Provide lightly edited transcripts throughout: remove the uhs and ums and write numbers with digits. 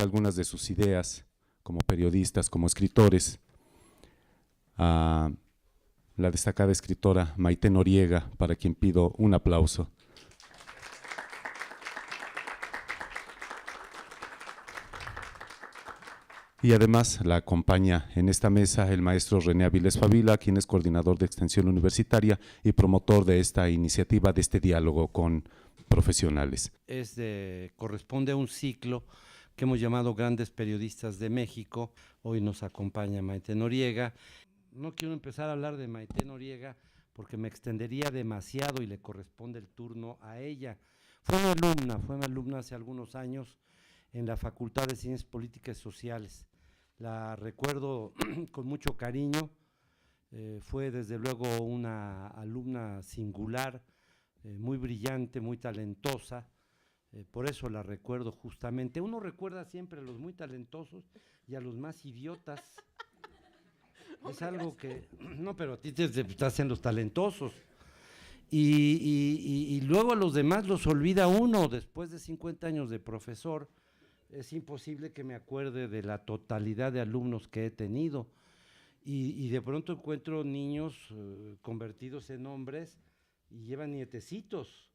algunas de sus ideas como periodistas, como escritores, a la destacada escritora Maite Noriega, para quien pido un aplauso. Y además la acompaña en esta mesa el maestro René Avilés Favila, quien es coordinador de extensión universitaria y promotor de esta iniciativa, de este diálogo con profesionales. Corresponde a un ciclo que hemos llamado Grandes Periodistas de México. Hoy nos acompaña Maite Noriega. No quiero empezar a hablar de Maite Noriega porque me extendería demasiado y le corresponde el turno a ella. Fue mi alumna hace algunos años en la Facultad de Ciencias Políticas y Sociales. La recuerdo con mucho cariño, fue desde luego una alumna singular, muy brillante, muy talentosa, por eso la recuerdo justamente. Uno recuerda siempre a los muy talentosos y a los más idiotas. Es algo que, no, pero a ti te estás en los talentosos. Y luego a los demás los olvida uno. Después de 50 años de profesor, es imposible que me acuerde de la totalidad de alumnos que he tenido. Y de pronto encuentro niños convertidos en hombres y llevan nietecitos.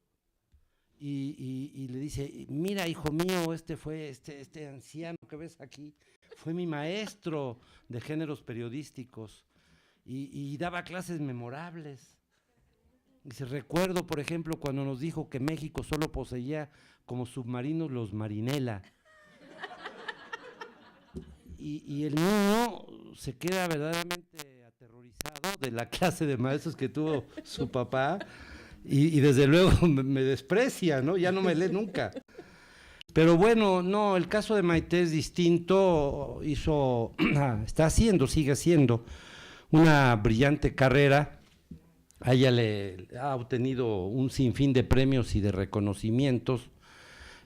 Y le dice, mira, hijo mío, este anciano que ves aquí, fue mi maestro de géneros periodísticos y daba clases memorables. Dice, recuerdo, por ejemplo, cuando nos dijo que México solo poseía como submarinos los Marinela. Y el niño se queda verdaderamente aterrorizado de la clase de maestros que tuvo su papá y desde luego me desprecia, ¿no? Ya no me lee nunca. Pero bueno, no, el caso de Maite es distinto, sigue haciendo una brillante carrera. A ella le ha obtenido un sinfín de premios y de reconocimientos.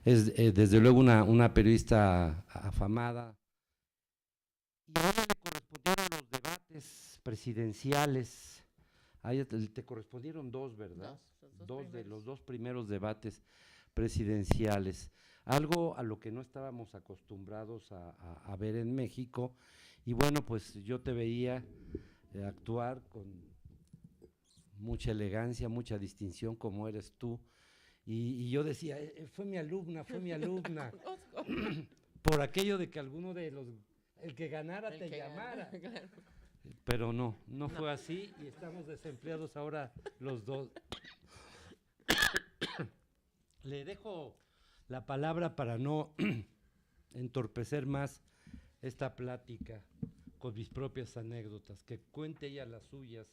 Es desde luego una periodista afamada. Y ahora le correspondieron los debates presidenciales. A ella te correspondieron dos, ¿verdad? Los dos primeros debates presidenciales. Algo a lo que no estábamos acostumbrados a ver en México. Y bueno, pues yo te veía actuar con mucha elegancia, mucha distinción como eres tú. Y yo decía, fue mi alumna. Por aquello de que alguno de los, el que ganara te llamara. Claro. Pero no fue así y estamos desempleados ahora los dos. Le dejo la palabra para no entorpecer más esta plática con mis propias anécdotas, que cuente ella las suyas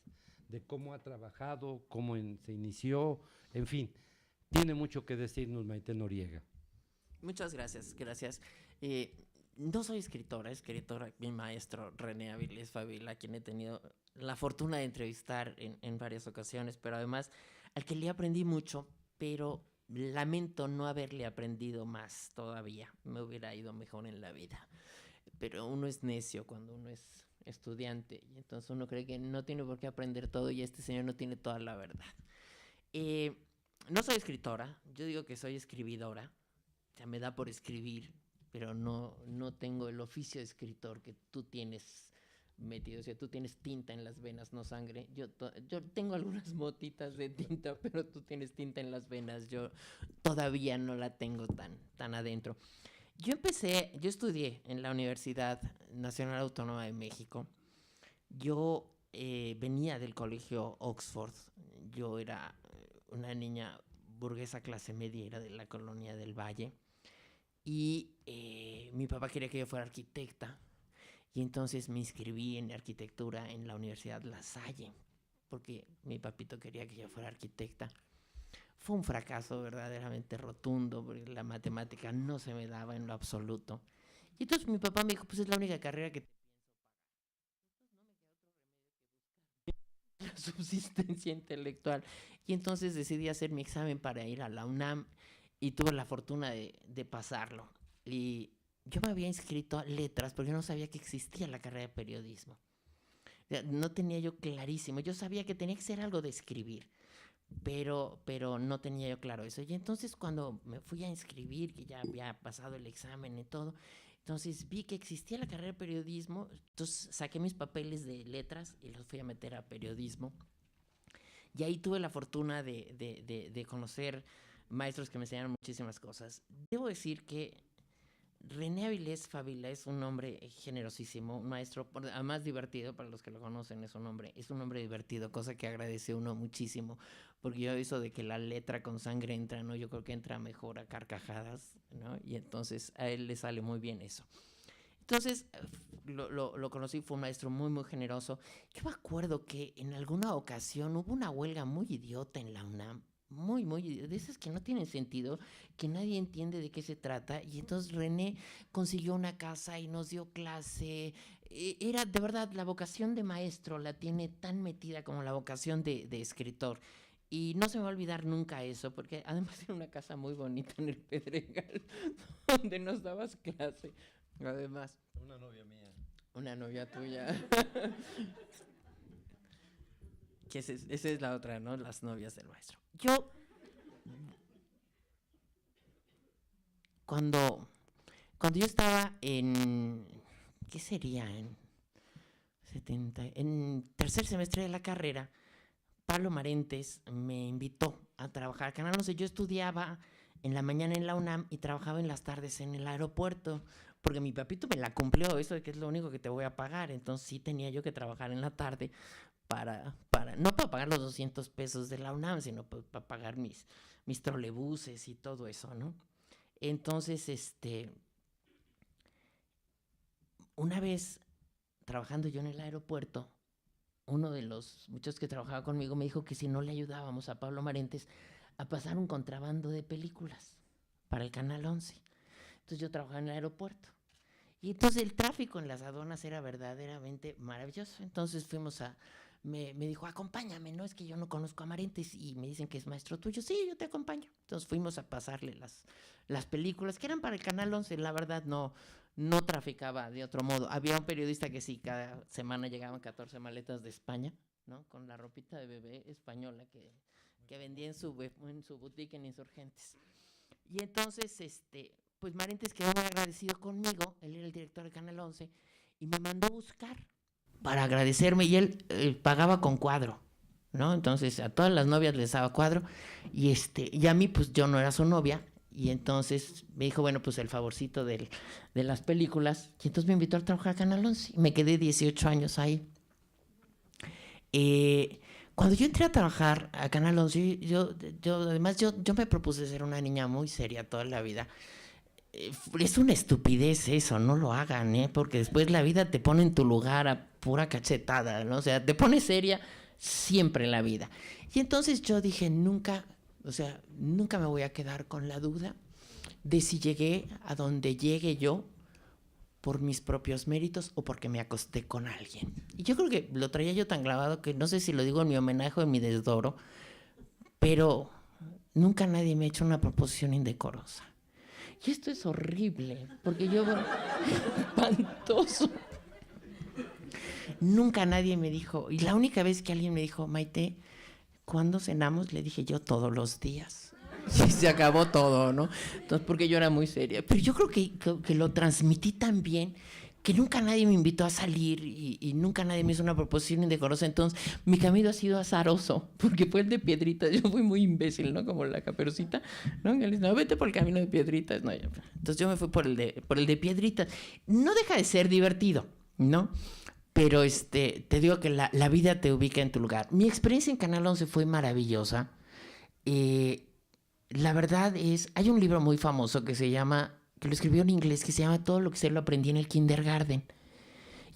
de cómo ha trabajado, cómo se inició, en fin, tiene mucho que decirnos Maite Noriega. Muchas gracias. No soy escritora, mi maestro René Avilés Favila, a quien he tenido la fortuna de entrevistar en varias ocasiones, pero además al que le aprendí mucho, pero lamento no haberle aprendido más todavía, me hubiera ido mejor en la vida. Pero uno es necio cuando uno es estudiante, y entonces uno cree que no tiene por qué aprender todo y este señor no tiene toda la verdad. No soy escritora, yo digo que soy escribidora, o sea, me da por escribir, pero no tengo el oficio de escritor que tú tienes metido, o sea, tú tienes tinta en las venas, no sangre. Yo tengo algunas motitas de tinta, pero tú tienes tinta en las venas, yo todavía no la tengo tan adentro. Yo estudié en la Universidad Nacional Autónoma de México. Yo venía del colegio Oxford. Yo era una niña burguesa clase media, era de la colonia del Valle. Y mi papá quería que yo fuera arquitecta. Y entonces me inscribí en arquitectura en la Universidad La Salle, porque mi papito quería que yo fuera arquitecta. Fue un fracaso verdaderamente rotundo, porque la matemática no se me daba en lo absoluto. Y entonces mi papá me dijo, pues es la única carrera que te pienso pagar. No me queda otro remedio que buscar la subsistencia intelectual. Y entonces decidí hacer mi examen para ir a la UNAM y tuve la fortuna de pasarlo. Y yo me había inscrito a letras porque no sabía que existía la carrera de periodismo. O sea, no tenía yo clarísimo. Yo sabía que tenía que ser algo de escribir. Pero no tenía yo claro eso. Y entonces cuando me fui a inscribir, que ya había pasado el examen y todo, Entonces vi que existía la carrera de periodismo, entonces saqué mis papeles de letras y los fui a meter a periodismo. Y ahí tuve la fortuna de conocer maestros que me enseñaron muchísimas cosas. Debo decir que René Avilés Fabila es un hombre generosísimo, un maestro, además divertido, para los que lo conocen, es un hombre divertido, cosa que agradece uno muchísimo, porque yo eso de que la letra con sangre entra, ¿no? Yo creo que entra mejor a carcajadas, ¿no? Y entonces a él le sale muy bien eso. Entonces lo conocí, fue un maestro muy, muy generoso. Yo me acuerdo que en alguna ocasión hubo una huelga muy idiota en la UNAM, muy, muy, de esas que no tienen sentido, que nadie entiende de qué se trata, y entonces René consiguió una casa y nos dio clase. Era, de verdad, la vocación de maestro la tiene tan metida como la vocación de escritor, y no se me va a olvidar nunca eso, porque además era una casa muy bonita en el Pedregal, donde nos dabas clase, además. Una novia mía. Una novia tuya. Que esa es la otra, ¿no? Las novias del maestro. Yo, cuando yo estaba en, ¿qué sería? En tercer semestre de la carrera, Pablo Marentes me invitó a trabajar. Canal 11, yo estudiaba en la mañana en la UNAM y trabajaba en las tardes en el aeropuerto, porque mi papito me la cumplió, eso de que es lo único que te voy a pagar. Entonces sí tenía yo que trabajar en la tarde no para pagar los 200 pesos de la UNAM, sino para pagar mis trolebuses y todo eso, ¿no? Entonces, una vez trabajando yo en el aeropuerto, uno de los muchos que trabajaba conmigo me dijo que si no le ayudábamos a Pablo Marentes a pasar un contrabando de películas para el Canal 11. Entonces yo trabajaba en el aeropuerto. Y entonces el tráfico en las aduanas era verdaderamente maravilloso. Entonces me dijo, acompáñame, ¿no? Es que yo no conozco a Marentes y me dicen que es maestro tuyo. Sí, yo te acompaño. Entonces fuimos a pasarle las películas que eran para el Canal 11. La verdad no traficaba de otro modo. Había un periodista que sí, cada semana llegaban 14 maletas de España, ¿no? Con la ropita de bebé española que vendía en su boutique en Insurgentes. Y entonces, pues Marentes quedó muy agradecido conmigo. Él era el director del Canal 11 y me mandó a buscar para agradecerme, y él pagaba con cuadro, ¿no? Entonces a todas las novias les daba cuadro, y a mí pues yo no era su novia, y entonces me dijo, bueno, pues el favorcito de las películas, y entonces me invitó a trabajar a Canal 11, y me quedé 18 años ahí. Cuando yo entré a trabajar a Canal 11, además yo me propuse ser una niña muy seria toda la vida. Es una estupidez eso, no lo hagan, porque después la vida te pone en tu lugar a pura cachetada, ¿no? O sea, te pone seria siempre la vida. Y entonces yo dije, nunca me voy a quedar con la duda de si llegué a donde llegue yo por mis propios méritos o porque me acosté con alguien. Y yo creo que lo traía yo tan clavado que no sé si lo digo en mi homenaje o en mi desdoro, pero nunca nadie me ha hecho una proposición indecorosa. Y esto es horrible, porque yo, espantoso. Nunca nadie me dijo, y la única vez que alguien me dijo, Maite, ¿cuándo cenamos? Le dije yo, todos los días. Y se acabó todo, ¿no? Entonces, porque yo era muy seria. Pero yo creo que lo transmití tan bien que nunca nadie me invitó a salir y nunca nadie me hizo una proposición indecorosa. Entonces, mi camino ha sido azaroso, porque fue el de Piedritas. Yo fui muy imbécil, ¿no? Como la Caperucita, ¿no? Que le dice, no, vete por el camino de Piedritas. No, entonces yo me fui por el de Piedritas. No deja de ser divertido, ¿no? Pero te digo que la vida te ubica en tu lugar. Mi experiencia en Canal 11 fue maravillosa. La verdad hay un libro muy famoso que lo escribió en inglés, que se llama Todo lo que sé lo aprendí en el kindergarten.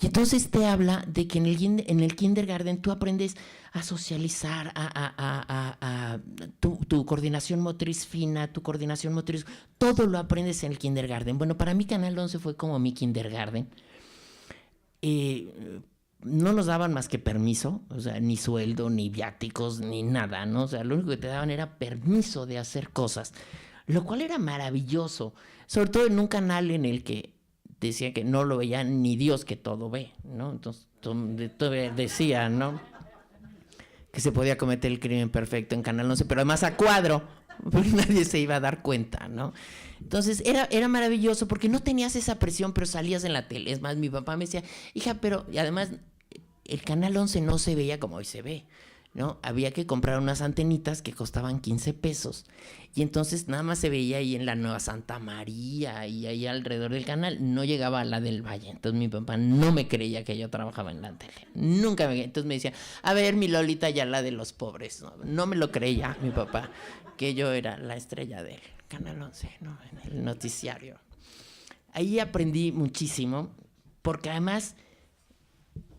Y entonces te habla de que en el kindergarten tú aprendes a socializar, tu coordinación motriz fina, tu coordinación motriz, todo lo aprendes en el kindergarten. Bueno, para mí Canal 11 fue como mi kindergarten. No nos daban más que permiso, o sea, ni sueldo, ni viáticos, ni nada, ¿no? O sea, lo único que te daban era permiso de hacer cosas, lo cual era maravilloso, sobre todo en un canal en el que decía que no lo veía ni Dios, que todo ve, ¿no? Entonces, decía, ¿no? Que se podía cometer el crimen perfecto en Canal 11, pero además a cuadro, porque nadie se iba a dar cuenta, ¿no? Entonces era maravilloso porque no tenías esa presión, pero salías en la tele. Es más, mi papá me decía, hija, pero y además el Canal 11 no se veía como hoy se ve, ¿no? Había que comprar unas antenitas que costaban 15 pesos y entonces nada más se veía ahí en la Nueva Santa María y ahí alrededor del canal, no llegaba a la del Valle. Entonces mi papá no me creía que yo trabajaba en la tele, nunca me. Entonces me decía, a ver, mi Lolita, ya la de los pobres, no me lo creía mi papá, que yo era la estrella del Canal 11, ¿no? En el noticiario. Ahí aprendí muchísimo porque además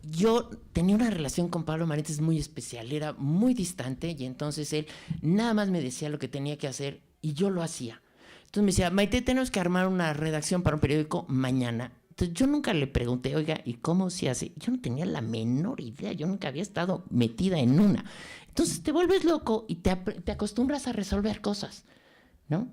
yo tenía una relación con Pablo Marientes muy especial, era muy distante y entonces él nada más me decía lo que tenía que hacer y yo lo hacía. Entonces me decía, Maite, tenemos que armar una redacción para un periódico mañana. Entonces yo nunca le pregunté, oiga, ¿y cómo se hace? Yo no tenía la menor idea, yo nunca había estado metida en una. Entonces te vuelves loco y te acostumbras a resolver cosas, ¿no?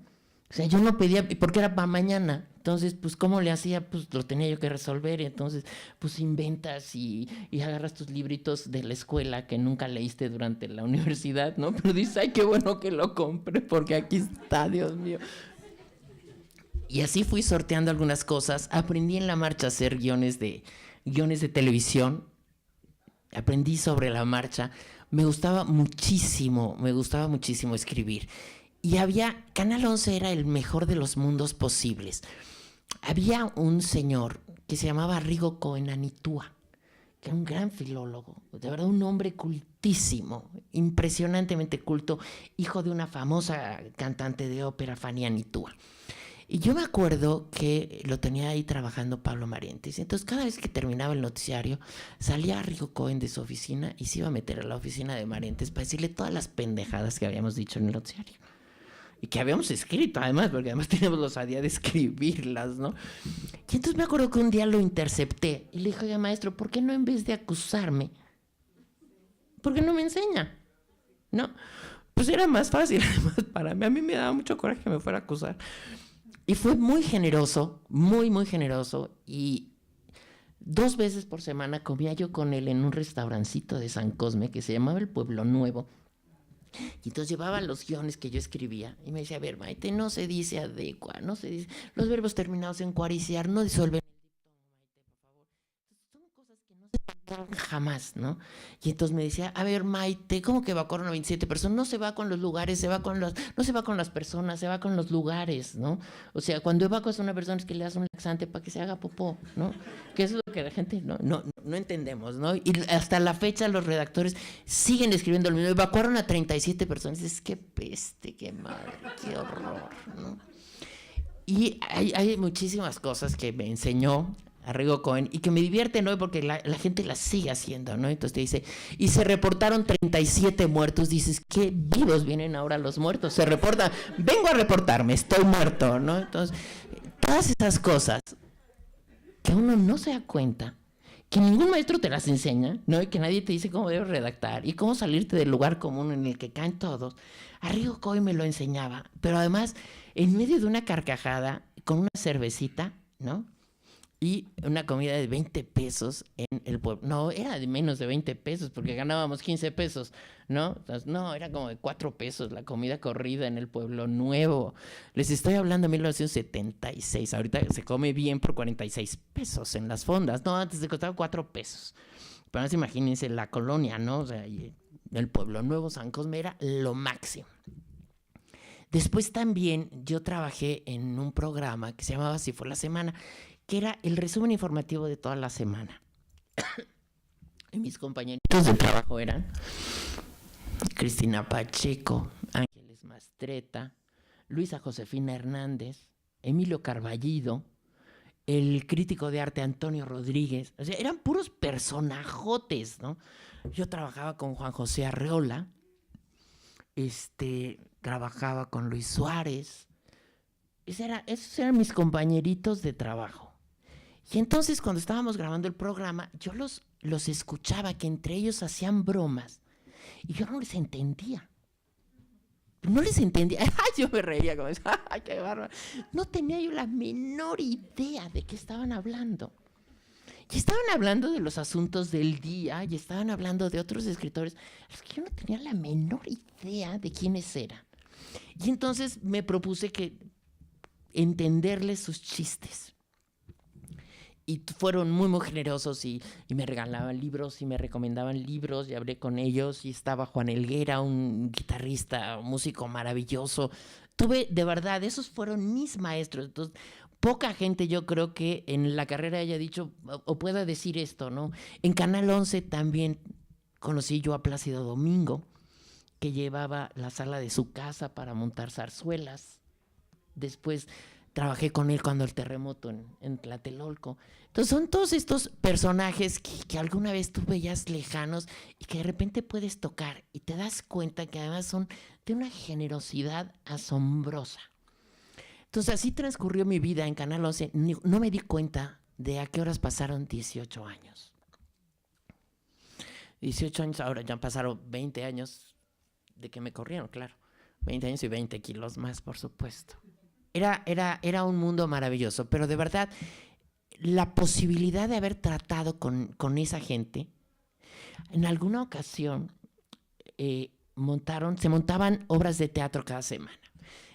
O sea, yo no pedía, porque era para mañana. Entonces, pues, ¿cómo le hacía? Pues lo tenía yo que resolver. Y entonces, pues, inventas y agarras tus libritos de la escuela que nunca leíste durante la universidad, ¿no? Pero dices, ay, qué bueno que lo compré, porque aquí está, Dios mío. Y así fui sorteando algunas cosas. Aprendí en la marcha a hacer guiones de televisión. Aprendí sobre la marcha. Me gustaba muchísimo escribir. Y Canal 11 era el mejor de los mundos posibles. Había un señor que se llamaba Rigo Cohen Anitúa, que era un gran filólogo, de verdad un hombre cultísimo, impresionantemente culto, hijo de una famosa cantante de ópera, Fanny Anitúa. Y yo me acuerdo que lo tenía ahí trabajando Pablo Marientes. Entonces, cada vez que terminaba el noticiario, salía Rigo Cohen de su oficina y se iba a meter a la oficina de Marientes para decirle todas las pendejadas que habíamos dicho en el noticiario. Y que habíamos escrito, además, porque además teníamos la osadía de escribirlas, ¿no? Y entonces me acuerdo que un día lo intercepté y le dije, oiga, maestro, ¿por qué no en vez de acusarme, por qué no me enseña? ¿No? Pues era más fácil, además, para mí. A mí me daba mucho coraje que me fuera a acusar. Y fue muy generoso, muy, muy generoso. Y 2 veces por semana comía yo con él en un restaurancito de San Cosme que se llamaba El Pueblo Nuevo. Y entonces llevaba los guiones que yo escribía y me decía, a ver, Maite, no se dice adecua, no se dice, los verbos terminados en cuariciar no disuelven el diptongo, Maite, por favor. Son cosas que no se van jamás, ¿no? Y entonces me decía, a ver, Maite, ¿cómo que evacuaron a 27 personas? No se va con los lugares, no se va con las personas, se va con los lugares, ¿no? O sea, cuando evacuas a una persona es que le das un laxante para que se haga popó, ¿no? Que eso es lo que la gente no entendemos, ¿no? Y hasta la fecha los redactores siguen escribiendo lo mismo. Evacuaron a 37 personas. Es qué peste, qué madre, qué horror, ¿no? Y hay muchísimas cosas que me enseñó a Rigo Cohen y que me divierten hoy porque la gente las sigue haciendo, ¿no? Entonces te dice, y se reportaron 37 muertos. Dices, ¿qué vivos vienen ahora los muertos? Se reporta, vengo a reportarme, estoy muerto, ¿no? Entonces, todas esas cosas que uno no se da cuenta, que ningún maestro te las enseña, ¿no? Y que nadie te dice cómo debes redactar y cómo salirte del lugar común en el que caen todos. A Rigo Cohen me lo enseñaba, pero además en medio de una carcajada, con una cervecita, ¿no? Y una comida de 20 pesos en el pueblo. No, era de menos de 20 pesos porque ganábamos 15 pesos, ¿no? Entonces, no, era como de 4 pesos la comida corrida en el Pueblo Nuevo. Les estoy hablando de 1976. Ahorita se come bien por 46 pesos en las fondas. No, antes te costaba 4 pesos. Pero ahora imagínense la colonia, ¿no? O sea, el Pueblo Nuevo, San Cosme, era lo máximo. Después también yo trabajé en un programa que se llamaba Así fue la semana, que era el resumen informativo de toda la semana. Y mis compañeritos de trabajo eran Cristina Pacheco, Ángeles Mastreta, Luisa Josefina Hernández, Emilio Carballido, el crítico de arte Antonio Rodríguez. O sea, eran puros personajotes, ¿no? Yo trabajaba con Juan José Arreola, trabajaba con Luis Suárez. Esos eran mis compañeritos de trabajo. Y entonces cuando estábamos grabando el programa, yo los escuchaba que entre ellos hacían bromas y yo no les entendía. No les entendía. Yo me reía como eso. ¡Ay, qué bárbaro! No tenía yo la menor idea de qué estaban hablando. Y estaban hablando de los asuntos del día y estaban hablando de otros escritores. Es que yo no tenía la menor idea de quiénes eran. Y entonces me propuse que entenderle sus chistes. Y fueron muy, muy generosos y me regalaban libros y me recomendaban libros y hablé con ellos. Y estaba Juan Helguera, un guitarrista, un músico maravilloso. Tuve, de verdad, esos fueron mis maestros. Entonces, poca gente yo creo que en la carrera haya dicho o pueda decir esto, ¿no? En Canal 11 también conocí yo a Plácido Domingo, que llevaba la sala de su casa para montar zarzuelas. Después trabajé con él cuando el terremoto en Tlatelolco. Entonces son todos estos personajes que alguna vez tú veías lejanos y que de repente puedes tocar y te das cuenta que además son de una generosidad asombrosa. Entonces así transcurrió mi vida en Canal 11. No me di cuenta de a qué horas pasaron 18 años. 18 años, ahora ya pasaron 20 años de que me corrieron, claro. 20 años y 20 kilos más, por supuesto. Era un mundo maravilloso, pero de verdad, la posibilidad de haber tratado con esa gente, en alguna ocasión se montaban obras de teatro cada semana,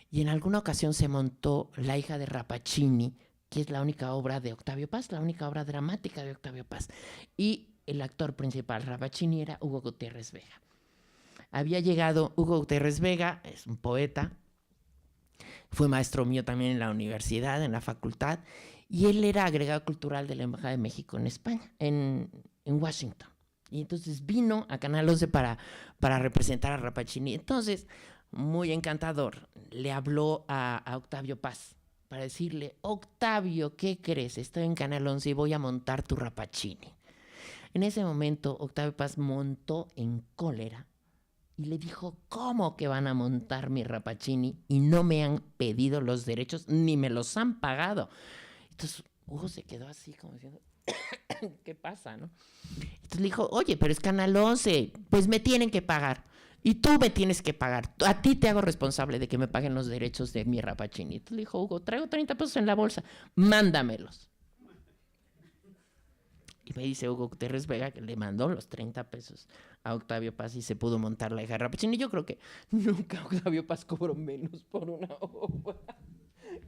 y en alguna ocasión se montó La hija de Rappaccini, que es la única obra de Octavio Paz, la única obra dramática de Octavio Paz, y el actor principal, Rappaccini, era Hugo Gutiérrez Vega. Había llegado Hugo Gutiérrez Vega, es un poeta, fue maestro mío también en la universidad, en la facultad, y él era agregado cultural de la Embajada de México en España, en Washington. Y entonces vino a Canal 11 para representar a Rappaccini. Entonces, muy encantador, le habló a Octavio Paz para decirle: Octavio, ¿qué crees? Estoy en Canal 11 y voy a montar tu Rappaccini. En ese momento, Octavio Paz montó en cólera y le dijo: ¿cómo que van a montar mi Rappaccini y no me han pedido los derechos ni me los han pagado? Entonces Hugo se quedó así como diciendo: ¿qué pasa, no? Entonces le dijo: oye, pero es Canal 11, pues me tienen que pagar y tú me tienes que pagar. A ti te hago responsable de que me paguen los derechos de mi Rappaccini. Entonces le dijo Hugo: traigo 30 pesos en la bolsa, mándamelos. Y me dice Hugo Gutiérrez Vega que le mandó los 30 pesos a Octavio Paz y se pudo montar La hija de Rappaccini. Yo creo que nunca Octavio Paz cobró menos por una obra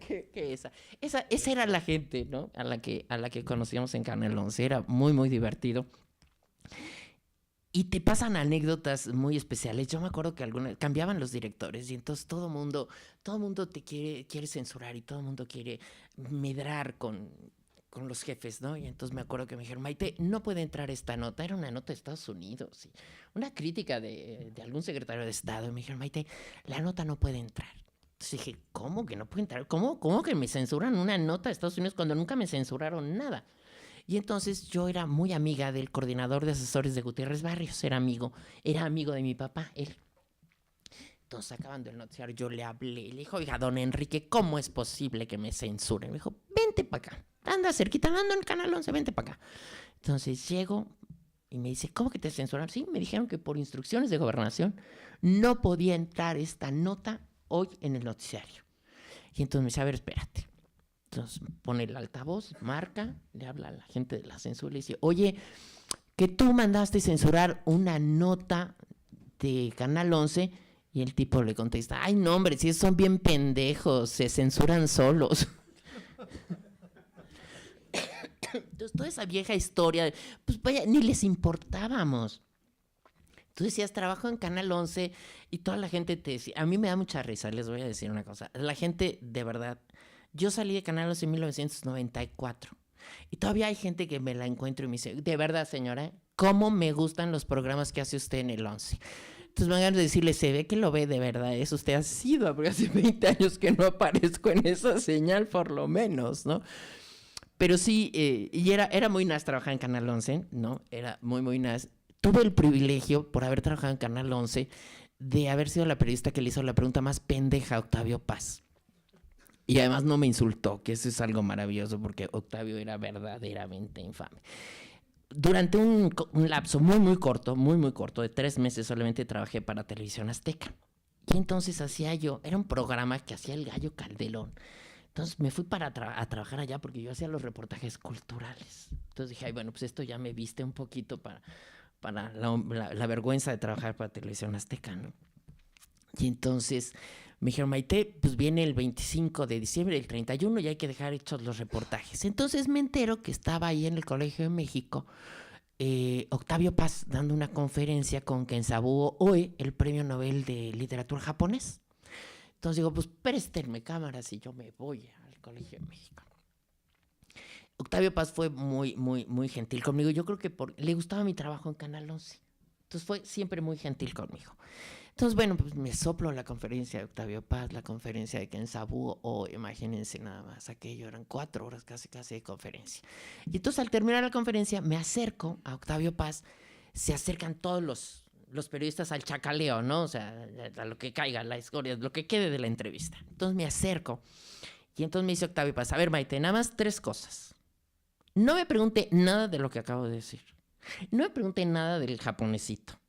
que esa. Esa era la gente, ¿no? a la que conocíamos en Canal 11. Era muy, muy divertido. Y te pasan anécdotas muy especiales. Yo me acuerdo que cambiaban los directores y entonces todo mundo te quiere censurar y todo el mundo quiere medrar con los jefes, ¿no? Y entonces me acuerdo que me dijeron: Maite, no puede entrar esta nota. Era una nota de Estados Unidos, una crítica de algún secretario de Estado. Y me dijeron: Maite, la nota no puede entrar. Entonces dije: ¿cómo que no puede entrar? ¿Cómo que me censuran una nota de Estados Unidos cuando nunca me censuraron nada? Y entonces yo era muy amiga del coordinador de asesores de Gutiérrez Barrios. Era amigo de mi papá, él. Entonces, acabando el noticiario, yo le hablé, le dijo: oiga, don Enrique, ¿cómo es posible que me censuren? Me dijo: vente para acá, anda cerquita, ando en el Canal 11, vente para acá. Entonces llego y me dice: ¿cómo que te censuraron? Sí, me dijeron que por instrucciones de gobernación no podía entrar esta nota hoy en el noticiario. Y entonces me dice: a ver, espérate. Entonces pone el altavoz, marca, le habla a la gente de la censura y le dice: oye, que tú mandaste censurar una nota de Canal 11. Y el tipo le contesta: ay, no, hombre, si son bien pendejos, se censuran solos. Entonces, toda esa vieja historia, pues vaya, ni les importábamos. Tú decías: trabajo en Canal 11 y toda la gente te decía, a mí me da mucha risa, les voy a decir una cosa. La gente, de verdad, yo salí de Canal 11 en 1994 y todavía hay gente que me la encuentro y me dice: de verdad, señora, ¿cómo me gustan los programas que hace usted en el 11? Entonces van a decirle: se ve que lo ve de verdad, es usted asiduo, porque hace 20 años que no aparezco en esa señal, por lo menos, ¿no? Pero sí, y era muy nice trabajar en Canal 11, ¿no? Era muy, muy nice. Tuve el privilegio, por haber trabajado en Canal 11, de haber sido la periodista que le hizo la pregunta más pendeja a Octavio Paz. Y además no me insultó, que eso es algo maravilloso, porque Octavio era verdaderamente infame. Durante un lapso muy, muy corto, de 3 meses solamente trabajé para Televisión Azteca. Y entonces era un programa que hacía el Gallo Calderón. Entonces me fui a trabajar allá porque yo hacía los reportajes culturales. Entonces dije: ay, bueno, pues esto ya me viste un poquito para la vergüenza de trabajar para Televisión Azteca, ¿no? Y entonces me dijeron, Maite, pues viene el 25 de diciembre, el 31, y hay que dejar hechos los reportajes. Entonces me entero que estaba ahí en el Colegio de México Octavio Paz dando una conferencia con Kenzaburo Oe, el premio Nobel de literatura japonés. Entonces digo, pues préstenme cámaras y yo me voy al Colegio de México. Octavio Paz fue muy gentil conmigo. Yo creo que le gustaba mi trabajo en Canal 11. Entonces fue siempre muy gentil conmigo. Entonces, bueno, pues me soplo la conferencia de Octavio Paz, la conferencia de Kenzaburo Oe, imagínense nada más, aquello eran 4 horas casi de conferencia. Y entonces al terminar la conferencia me acerco a Octavio Paz, se acercan todos los periodistas al chacaleo, ¿no? O sea, a lo que caiga, la escoria, lo que quede de la entrevista. Entonces me acerco y entonces me dice Octavio Paz, a ver, Maite, nada más 3 cosas. No me pregunte nada de lo que acabo de decir. No me pregunte nada del japonesito.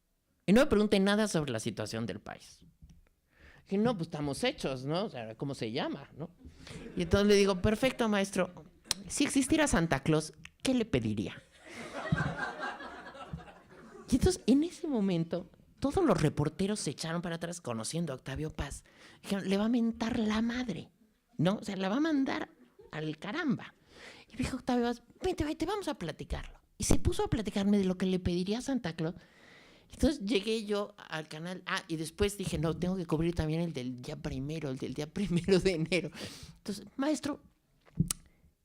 Y no me pregunte nada sobre la situación del país. Y no, pues estamos hechos, ¿no? O sea, ¿cómo se llama, no? Y entonces le digo, perfecto, maestro. Si existiera Santa Claus, ¿qué le pediría? Y entonces, en ese momento, todos los reporteros se echaron para atrás conociendo a Octavio Paz. Dijeron, le va a mentar la madre, ¿no? O sea, la va a mandar al caramba. Y me dijo Octavio Paz, vente, vamos a platicarlo. Y se puso a platicarme de lo que le pediría a Santa Claus. Entonces llegué yo al canal, y después dije, no, tengo que cubrir también el del día 1 de enero. Entonces, maestro,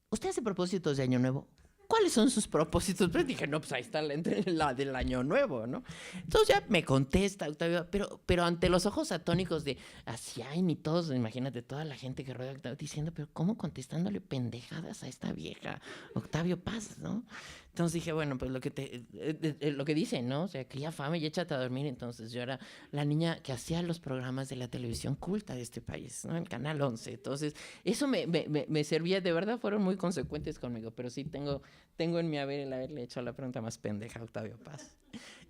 ¿usted hace propósitos de Año Nuevo? ¿Cuáles son sus propósitos? Pero dije, no, pues ahí está la del Año Nuevo, ¿no? Entonces ya me contesta Octavio, pero ante los ojos atónicos de así hay ni todos, imagínate toda la gente que rodea Octavio diciendo, pero ¿cómo contestándole pendejadas a esta vieja Octavio Paz, ¿no? Entonces dije, bueno, pues lo que dicen, ¿no? O sea, cría fama y échate a dormir. Entonces yo era la niña que hacía los programas de la televisión culta de este país, ¿no? El Canal 11. Entonces eso me servía, de verdad fueron muy consecuentes conmigo, pero sí tengo en mi haber el haberle hecho la pregunta más pendeja a Octavio Paz.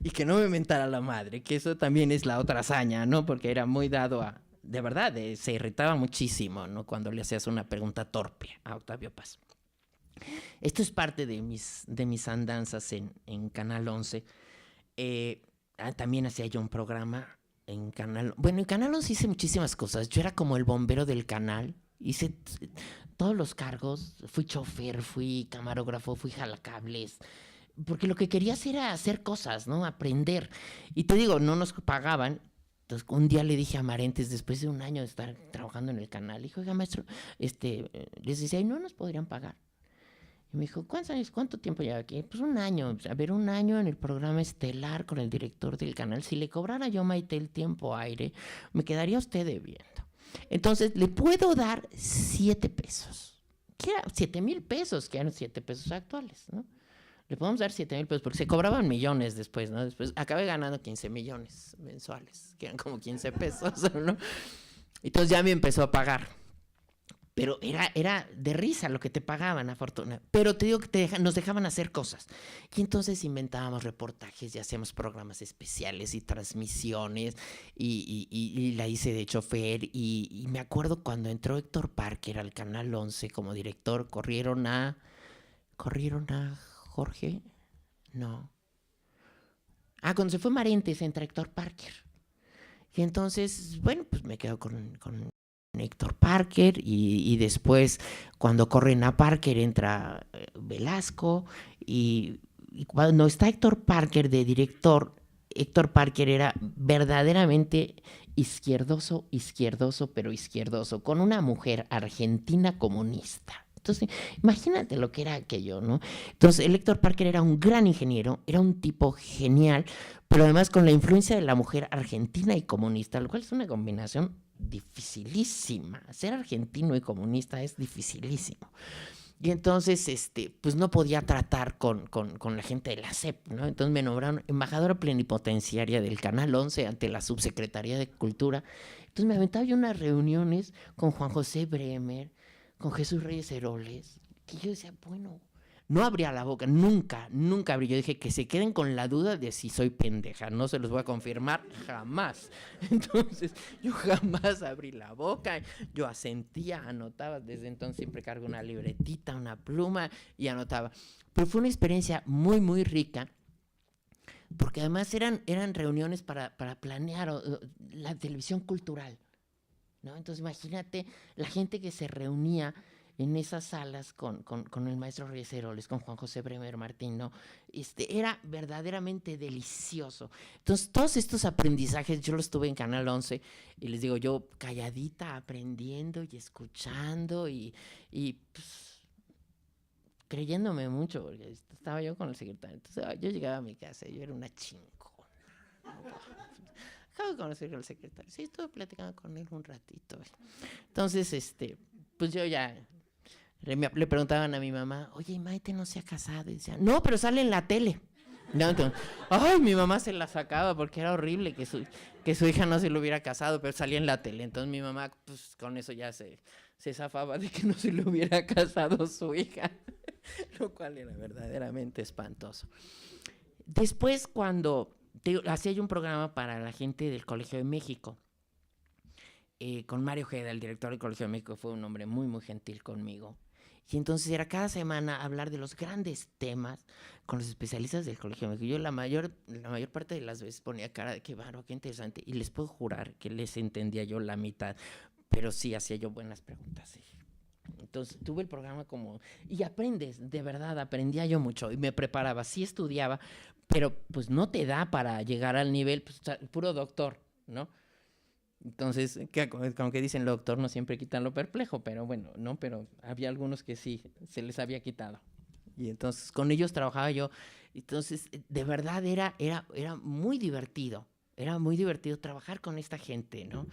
Y que no me mentara la madre, que eso también es la otra hazaña, ¿no? Porque era muy dado a, de verdad, se irritaba muchísimo, ¿no? Cuando le hacías una pregunta torpe a Octavio Paz. Esto es parte de mis andanzas en Canal 11. También hacía yo un programa en Canal... Bueno, en Canal 11 hice muchísimas cosas. Yo era como el bombero del canal. Hice todos los cargos. Fui chofer, fui camarógrafo, fui jalacables. Porque lo que querías era hacer cosas, ¿no? Aprender. Y te digo, no nos pagaban. Entonces, un día le dije a Marentes, después de un año de estar trabajando en el canal, dijo, oiga, maestro, les decía, no nos podrían pagar. Y me dijo, ¿cuánto tiempo lleva aquí? Pues un año. A ver, un año en el programa estelar con el director del canal. Si le cobrara yo, Maite, el tiempo aire, me quedaría usted debiendo. Entonces, le puedo dar 7 pesos. ¿Qué era? 7,000 pesos, que eran 7 pesos actuales, ¿no? Le podemos dar 7,000 pesos, porque se cobraban millones después, ¿no? Después acabé ganando 15 millones mensuales, que eran como 15 pesos, ¿no? Entonces ya me empezó a pagar. Pero era de risa lo que te pagaban, afortunadamente. Pero te digo que nos dejaban hacer cosas. Y entonces inventábamos reportajes y hacíamos programas especiales y transmisiones. Y la hice de chofer. Y me acuerdo cuando entró Héctor Parker al Canal 11 como director, corrieron a Jorge. No. Cuando se fue Marentes entra Héctor Parker. Y entonces, bueno, pues me quedo con Héctor Parker y después cuando corren a Parker entra Velasco y cuando está Héctor Parker de director, Héctor Parker era verdaderamente izquierdoso, pero izquierdoso, con una mujer argentina comunista. Entonces, imagínate lo que era aquello, ¿no? Entonces, el Héctor Parker era un gran ingeniero, era un tipo genial, pero además con la influencia de la mujer argentina y comunista, lo cual es una combinación dificilísima. Ser argentino y comunista es dificilísimo. Y entonces, pues no podía tratar con la gente de la SEP, ¿no? Entonces me nombraron embajadora plenipotenciaria del Canal 11 ante la Subsecretaría de Cultura. Entonces me aventaba yo unas reuniones con Juan José Bremer, con Jesús Reyes Heroles, que yo decía, bueno, no abría la boca, nunca abrí. Yo dije que se queden con la duda de si soy pendeja, no se los voy a confirmar jamás. Entonces, yo jamás abrí la boca, yo asentía, anotaba, desde entonces siempre cargo una libretita, una pluma y anotaba. Pero fue una experiencia muy, muy rica, porque además eran reuniones para planear la televisión cultural, ¿no? Entonces imagínate la gente que se reunía en esas salas con el maestro Reyes Heroles, con Juan José Bremer Martín, ¿no? Era verdaderamente delicioso. Entonces, todos estos aprendizajes yo los tuve en Canal 11 y les digo, yo calladita, aprendiendo y escuchando y pues, creyéndome mucho, porque estaba yo con el secretario. Entonces, yo llegaba a mi casa y yo era una chingona. Acabo de conocer al secretario. Sí, estuve platicando con él un ratito. Entonces, pues yo ya... Le preguntaban a mi mamá, oye, Maite no se ha casado. Y decía, no, pero sale en la tele. No, entonces, ay, mi mamá se la sacaba porque era horrible que su hija no se lo hubiera casado, pero salía en la tele. Entonces mi mamá, pues con eso ya se zafaba de que no se le hubiera casado su hija, lo cual era verdaderamente espantoso. Después, cuando hacía yo un programa para la gente del Colegio de México, con Mario Ojeda, el director del Colegio de México, fue un hombre muy, muy gentil conmigo. Y entonces era cada semana hablar de los grandes temas con los especialistas del Colegio de México. Yo la mayor parte de las veces ponía cara de qué bárbaro, qué interesante. Y les puedo jurar que les entendía yo la mitad, pero sí hacía yo buenas preguntas. Sí. Entonces tuve el programa y aprendes, de verdad, aprendía yo mucho y me preparaba, sí estudiaba, pero pues no te da para llegar al nivel, pues, puro doctor, ¿no? Entonces, como que dicen, lo doctor no siempre quitan lo perplejo, pero bueno, ¿no? Pero había algunos que sí, se les había quitado. Y entonces con ellos trabajaba yo. Entonces, de verdad era muy divertido. Era muy divertido trabajar con esta gente, ¿no?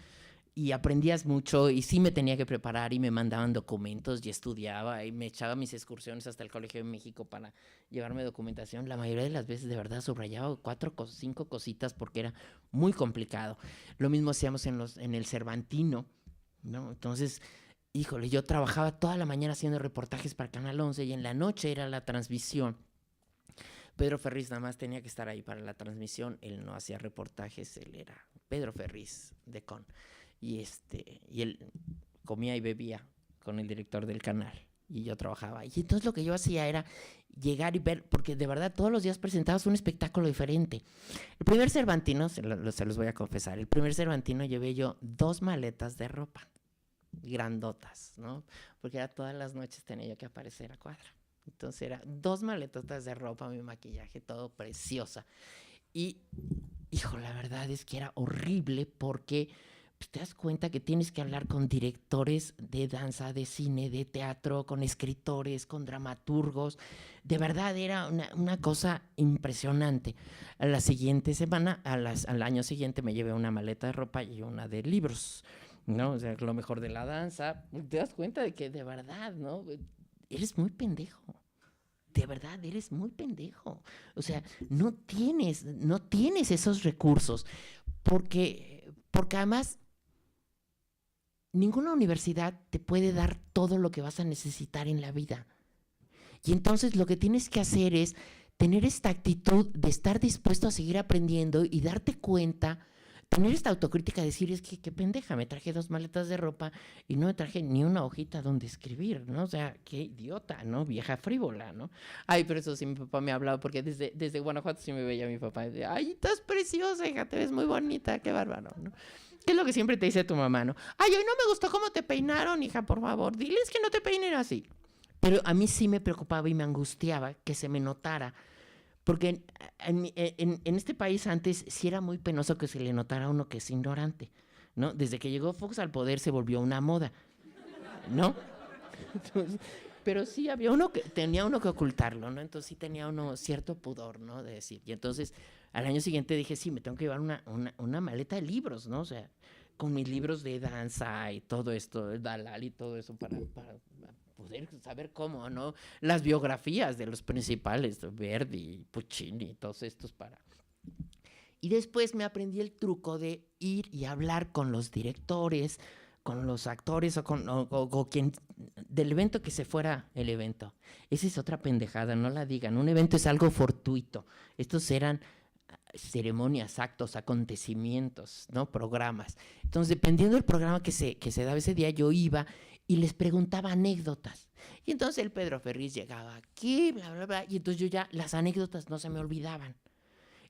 Y aprendías mucho y sí me tenía que preparar y me mandaban documentos y estudiaba y me echaba mis excursiones hasta el Colegio de México para llevarme documentación. La mayoría de las veces de verdad subrayaba 4 o 5 cositas porque era muy complicado. Lo mismo hacíamos en el Cervantino, ¿no? Entonces, híjole, yo trabajaba toda la mañana haciendo reportajes para Canal 11 y en la noche era la transmisión. Pedro Ferriz nada más tenía que estar ahí para la transmisión. Él no hacía reportajes, él era Pedro Ferriz de CON. Y él comía y bebía con el director del canal y yo trabajaba. Y entonces lo que yo hacía era llegar y ver, porque de verdad todos los días presentabas un espectáculo diferente. El primer Cervantino, se los voy a confesar, el primer Cervantino llevé yo 2 maletas de ropa, grandotas, ¿no? Porque era todas las noches tenía yo que aparecer a cuadra. Entonces era 2 maletotas de ropa, mi maquillaje, todo preciosa. Y, hijo, la verdad es que era horrible porque... pues te das cuenta que tienes que hablar con directores de danza, de cine, de teatro, con escritores, con dramaturgos. De verdad era una cosa impresionante. A la siguiente semana, al año siguiente me llevé una maleta de ropa y una de libros, ¿no? O sea, lo mejor de la danza. Te das cuenta de que de verdad, ¿no? Eres muy pendejo. De verdad, eres muy pendejo. O sea, no tienes esos recursos porque además... ninguna universidad te puede dar todo lo que vas a necesitar en la vida. Y entonces lo que tienes que hacer es tener esta actitud de estar dispuesto a seguir aprendiendo y darte cuenta, tener esta autocrítica, decir, es que qué pendeja, me traje 2 maletas de ropa y no me traje ni una hojita donde escribir, ¿no? O sea, qué idiota, ¿no? Vieja frívola, ¿no? Ay, pero eso sí mi papá me ha hablado, porque desde Guanajuato sí me veía mi papá. Y decía, ay, estás preciosa, hija, te ves muy bonita, qué bárbaro, ¿no? ¿Qué es lo que siempre te dice tu mamá, no? Ay, hoy no me gustó cómo te peinaron, hija, por favor, diles que no te peinen así. Pero a mí sí me preocupaba y me angustiaba que se me notara. Porque en este país antes sí era muy penoso que se le notara a uno que es ignorante, ¿no? Desde que llegó Fox al poder se volvió una moda, ¿no? Entonces, pero sí había tenía uno que ocultarlo, ¿no? Entonces sí tenía uno cierto pudor, ¿no? De decir. Y entonces al año siguiente dije, sí, me tengo que llevar una maleta de libros, ¿no? O sea, con mis libros de danza y todo esto, Dalal y todo eso para poder saber cómo, ¿no? Las biografías de los principales, Verdi, Puccini, todos estos para... Y después me aprendí el truco de ir y hablar con los directores, con los actores o quien del evento que se fuera el evento. Esa es otra pendejada, no la digan. Un evento es algo fortuito. Estos eran ceremonias, actos, acontecimientos, ¿no? Programas. Entonces, dependiendo del programa que se daba ese día, yo iba y les preguntaba anécdotas. Y entonces el Pedro Ferriz llegaba aquí, bla, bla, bla, y entonces yo ya, las anécdotas no se me olvidaban.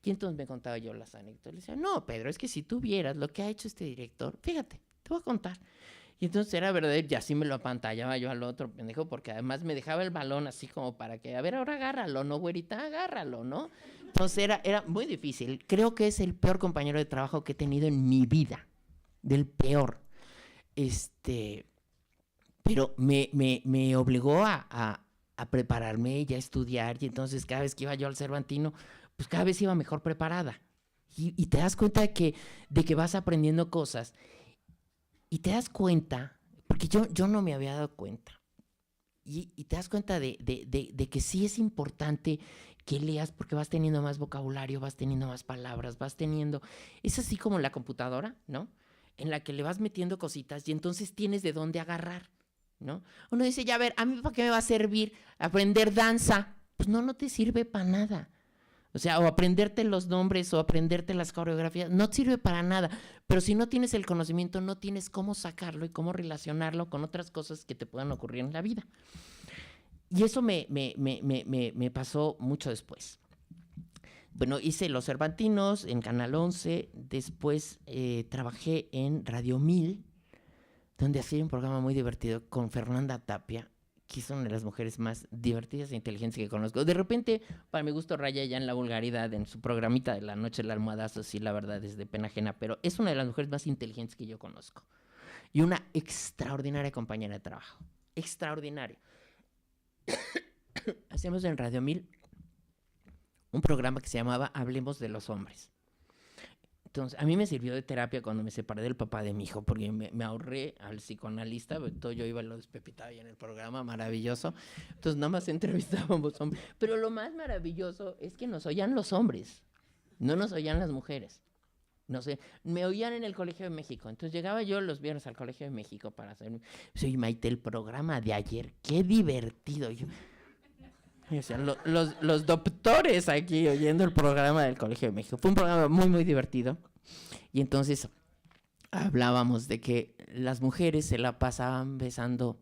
Y entonces me contaba yo las anécdotas. Le decía, no, Pedro, es que si tú vieras lo que ha hecho este director, fíjate, te voy a contar. Y entonces era verdadero, y así me lo apantallaba yo al otro pendejo, porque además me dejaba el balón así como para que, a ver, ahora agárralo, ¿no, güerita? Agárralo, ¿no? Entonces era muy difícil. Creo que es el peor compañero de trabajo que he tenido en mi vida, del peor. Pero me obligó a prepararme y a estudiar, y entonces cada vez que iba yo al Cervantino, pues cada vez iba mejor preparada. Y te das cuenta de que vas aprendiendo cosas. Y te das cuenta, porque yo no me había dado cuenta, y te das cuenta de que sí es importante que leas porque vas teniendo más vocabulario, vas teniendo más palabras, vas teniendo... Es así como la computadora, ¿no? En la que le vas metiendo cositas y entonces tienes de dónde agarrar, ¿no? Uno dice, ya a ver, ¿a mí para qué me va a servir aprender danza? Pues no te sirve para nada. O sea, o aprenderte los nombres o aprenderte las coreografías, no sirve para nada. Pero si no tienes el conocimiento, no tienes cómo sacarlo y cómo relacionarlo con otras cosas que te puedan ocurrir en la vida. Y eso me pasó mucho después. Bueno, hice Los Cervantinos en Canal 11, después trabajé en Radio 1000, donde hacía un programa muy divertido con Fernanda Tapia, que es una de las mujeres más divertidas e inteligentes que conozco. De repente, para mi gusto, raya ya en la vulgaridad en su programita de la noche del almohadazo, sí, la verdad es de pena ajena, pero es una de las mujeres más inteligentes que yo conozco. Y una extraordinaria compañera de trabajo. Extraordinaria. Hacíamos en Radio 1000 un programa que se llamaba Hablemos de los Hombres. Entonces, a mí me sirvió de terapia cuando me separé del papá de mi hijo, porque me ahorré al psicoanalista, todo yo iba y lo despepitaba ahí en el programa, maravilloso. Entonces, nada más entrevistábamos hombres. Pero lo más maravilloso es que nos oían los hombres, no nos oían las mujeres. No sé, me oían en el Colegio de México. Entonces, llegaba yo los viernes al Colegio de México para hacer... Soy Maite, el programa de ayer, qué divertido. O sea, los doctores aquí oyendo el programa del Colegio de México. Fue un programa muy, muy divertido. Y entonces hablábamos de que las mujeres se la pasaban besando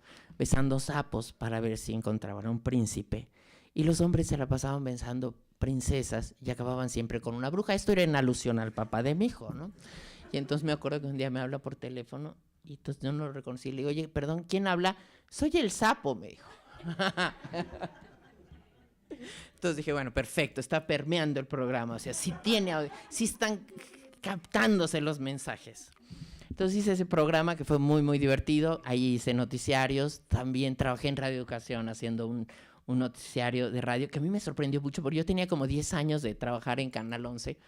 sapos para ver si encontraban un príncipe. Y los hombres se la pasaban besando princesas y acababan siempre con una bruja. Esto era en alusión al papá de mi hijo, ¿no? Y entonces me acuerdo que un día me habla por teléfono y entonces yo no lo reconocí. Le digo, oye, perdón, ¿quién habla? Soy el sapo, me dijo. Entonces dije, bueno, perfecto, está permeando el programa, o sea, sí están captándose los mensajes. Entonces hice ese programa que fue muy, muy divertido. Ahí hice noticiarios, también trabajé en Radio Educación haciendo un noticiario de radio que a mí me sorprendió mucho porque yo tenía como 10 años de trabajar en Canal 11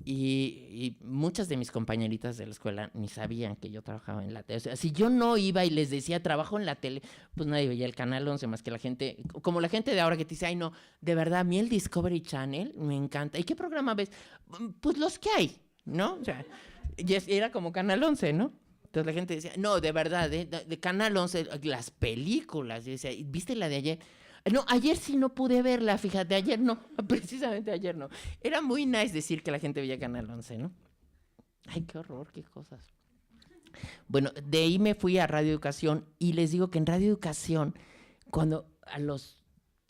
y muchas de mis compañeritas de la escuela ni sabían que yo trabajaba en la tele. O sea, si yo no iba y les decía trabajo en la tele, pues nadie veía el Canal 11 más que la gente, como la gente de ahora que te dice, ay no, de verdad, a mí el Discovery Channel me encanta. ¿Y qué programa ves? Pues los que hay, ¿no? O sea, era como Canal 11, ¿no? Entonces la gente decía, no, de verdad, de Canal 11, las películas. Yo decía, ¿viste la de ayer? No, ayer sí no pude verla, fíjate, ayer no, precisamente ayer no. Era muy nice decir que la gente veía Canal 11, ¿no? Ay, qué horror, qué cosas. Bueno, de ahí me fui a Radio Educación y les digo que en Radio Educación, cuando a los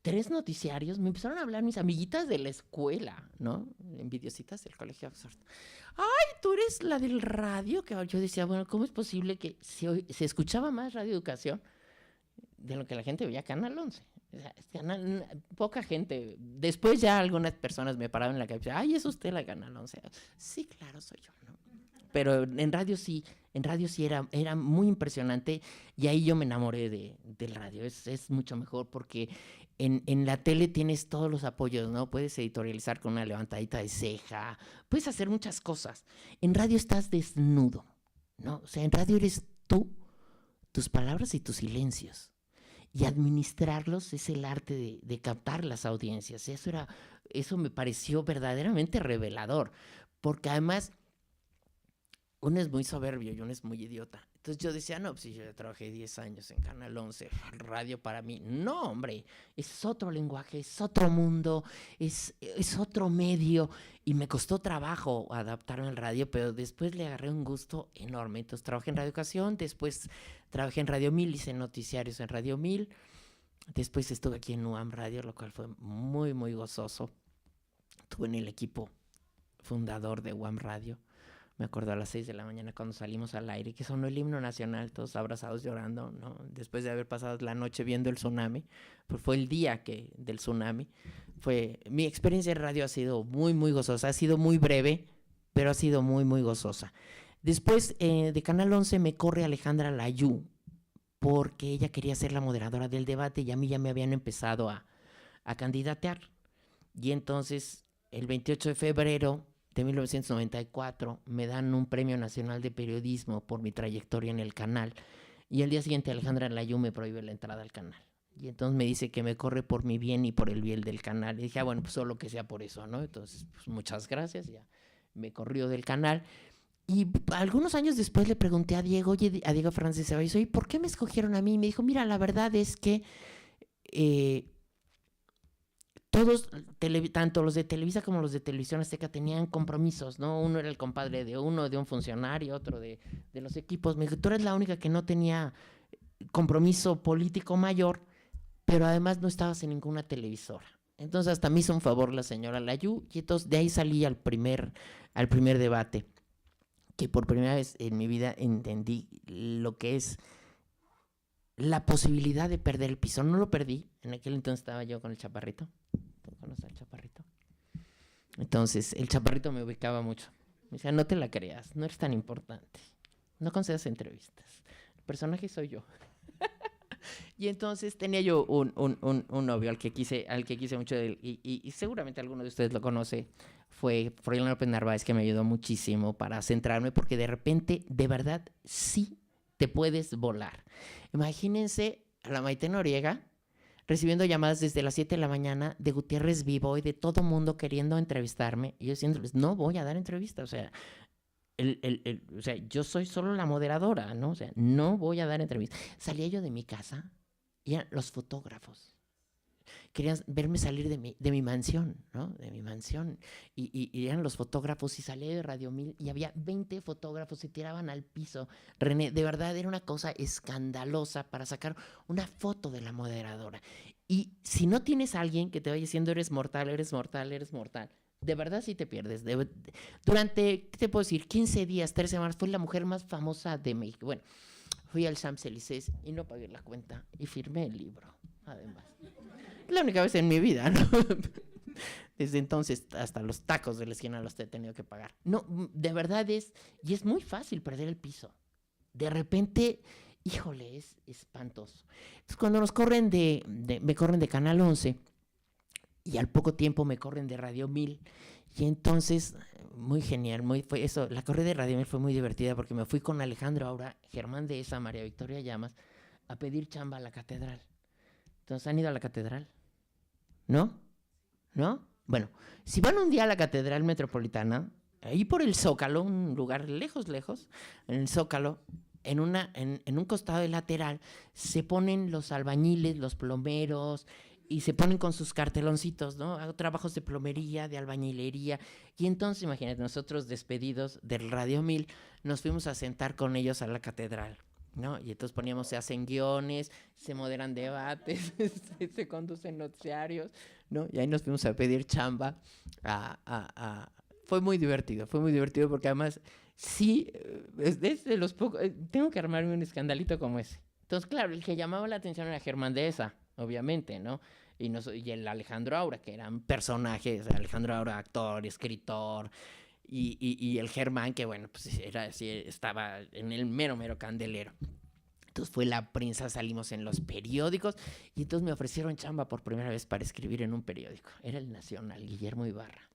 3 noticiarios me empezaron a hablar mis amiguitas de la escuela, ¿no? Envidiositas del Colegio Oxford. Ay, tú eres la del radio. Que yo decía, bueno, ¿cómo es posible que se escuchaba más Radio Educación de lo que la gente veía Canal 11? O sea, poca gente. Después ya algunas personas me pararon en la calle y decían, ay, ¿es usted la Canal 11? Sí, claro, soy yo, ¿no? Pero en radio sí era muy impresionante y ahí yo me enamoré del radio. Es mucho mejor porque en la tele tienes todos los apoyos, ¿no? Puedes editorializar con una levantadita de ceja, puedes hacer muchas cosas. En radio estás desnudo, ¿no? O sea, en radio eres tú, tus palabras y tus silencios. Y administrarlos es el arte de captar las audiencias. Eso me pareció verdaderamente revelador, porque además uno es muy soberbio y uno es muy idiota. Entonces yo decía, no, pues yo ya trabajé 10 años en Canal 11, radio para mí. No, hombre, es otro lenguaje, es otro mundo, es otro medio. Y me costó trabajo adaptarme al radio, pero después le agarré un gusto enorme. Entonces trabajé en Radio Educación, después trabajé en Radio 1000, hice noticiarios en Radio 1000. Después estuve aquí en UAM Radio, lo cual fue muy, muy gozoso. Estuve en el equipo fundador de UAM Radio. Me acuerdo a las 6 de la mañana cuando salimos al aire, que sonó el himno nacional, todos abrazados llorando, ¿no? Después de haber pasado la noche viendo el tsunami, pues fue el día del tsunami. Mi experiencia en radio ha sido muy, muy gozosa, ha sido muy breve, pero ha sido muy, muy gozosa. Después de Canal 11 me corre Alejandra Layú, porque ella quería ser la moderadora del debate y a mí ya me habían empezado a candidatear. Y entonces, el 28 de febrero de 1994, me dan un Premio Nacional de Periodismo por mi trayectoria en el canal. Y al día siguiente Alejandra Layú me prohíbe la entrada al canal. Y entonces me dice que me corre por mi bien y por el bien del canal. Y dije, bueno, pues solo que sea por eso, ¿no? Entonces, pues muchas gracias, ya me corrió del canal. Y algunos años después le pregunté a Diego, a Diego Fernández Ceballos, oye, ¿por qué me escogieron a mí? Y me dijo, mira, la verdad es que todos, tanto los de Televisa como los de Televisión Azteca tenían compromisos, ¿no? Uno era el compadre de uno, de un funcionario, otro de los equipos. Me dijo, tú eres la única que no tenía compromiso político mayor, pero además no estabas en ninguna televisora. Entonces hasta me hizo un favor la señora Layú, y entonces de ahí salí al primer debate, que por primera vez en mi vida entendí lo que es la posibilidad de perder el piso. No lo perdí, en aquel entonces estaba yo con el Chaparrito. ¿Tú conoces al Chaparrito? Entonces el Chaparrito me ubicaba mucho. Me decía, no te la creas, no eres tan importante, no concedas entrevistas, el personaje soy yo. Y entonces tenía yo un novio al que quise mucho, y seguramente alguno de ustedes lo conoce, fue Froilán López Narváez, que me ayudó muchísimo para centrarme, porque de repente, de verdad, sí te puedes volar. Imagínense a la Maite Noriega recibiendo llamadas desde las 7 de la mañana de Gutiérrez Vivo y de todo mundo queriendo entrevistarme, y yo diciéndoles, no voy a dar entrevistas, o sea, o sea, yo soy solo la moderadora, ¿no? O sea, no voy a dar entrevistas. Salía yo de mi casa y eran los fotógrafos. Querían verme salir de mi mansión, ¿no? De mi mansión. Y eran los fotógrafos, y salía de Radio 1000 y había 20 fotógrafos, se tiraban al piso. René, de verdad era una cosa escandalosa para sacar una foto de la moderadora. Y si no tienes a alguien que te vaya diciendo eres mortal, eres mortal, eres mortal, de verdad sí te pierdes. Durante, ¿qué te puedo decir? 15 días, 3 semanas, fui la mujer más famosa de México. Bueno, fui al Champs-Élysées y no pagué la cuenta y firmé el libro, además. La única vez en mi vida, ¿no? Desde entonces hasta los tacos de la esquina los he tenido que pagar. No, de verdad y es muy fácil perder el piso. De repente, híjole, es espantoso. Entonces, cuando nos corren me corren de Canal 11, y al poco tiempo me corren de Radio 1000, y entonces, muy genial, fue eso, la corrida de Radio 1000 fue muy divertida, porque me fui con Alejandro Aura, Germán Dehesa, María Victoria Llamas, a pedir chamba a la catedral. Entonces, ¿han ido a la catedral? ¿No? ¿No? Bueno, si van un día a la Catedral Metropolitana, ahí por el Zócalo, un lugar lejos, en el Zócalo, en un costado lateral, se ponen los albañiles, los plomeros, y se ponen con sus carteloncitos, ¿no? Hago trabajos de plomería, de albañilería. Y entonces, imagínate, nosotros despedidos del Radio 1000, nos fuimos a sentar con ellos a la catedral, ¿no? Y entonces se hacen guiones, se moderan debates, se conducen noticiarios, ¿no? Y ahí nos fuimos a pedir chamba. Fue muy divertido porque además, sí, es de los pocos, tengo que armarme un escandalito como ese. Entonces, claro, el que llamaba la atención era Germán Dehesa, obviamente, ¿no? Y el Alejandro Aura, que eran personajes, Alejandro Aura, actor, escritor, y el Germán, que bueno, pues estaba en el mero candelero. Entonces fue la prensa, salimos en los periódicos, y entonces me ofrecieron chamba por primera vez para escribir en un periódico. Era El Nacional, Guillermo Ibarra.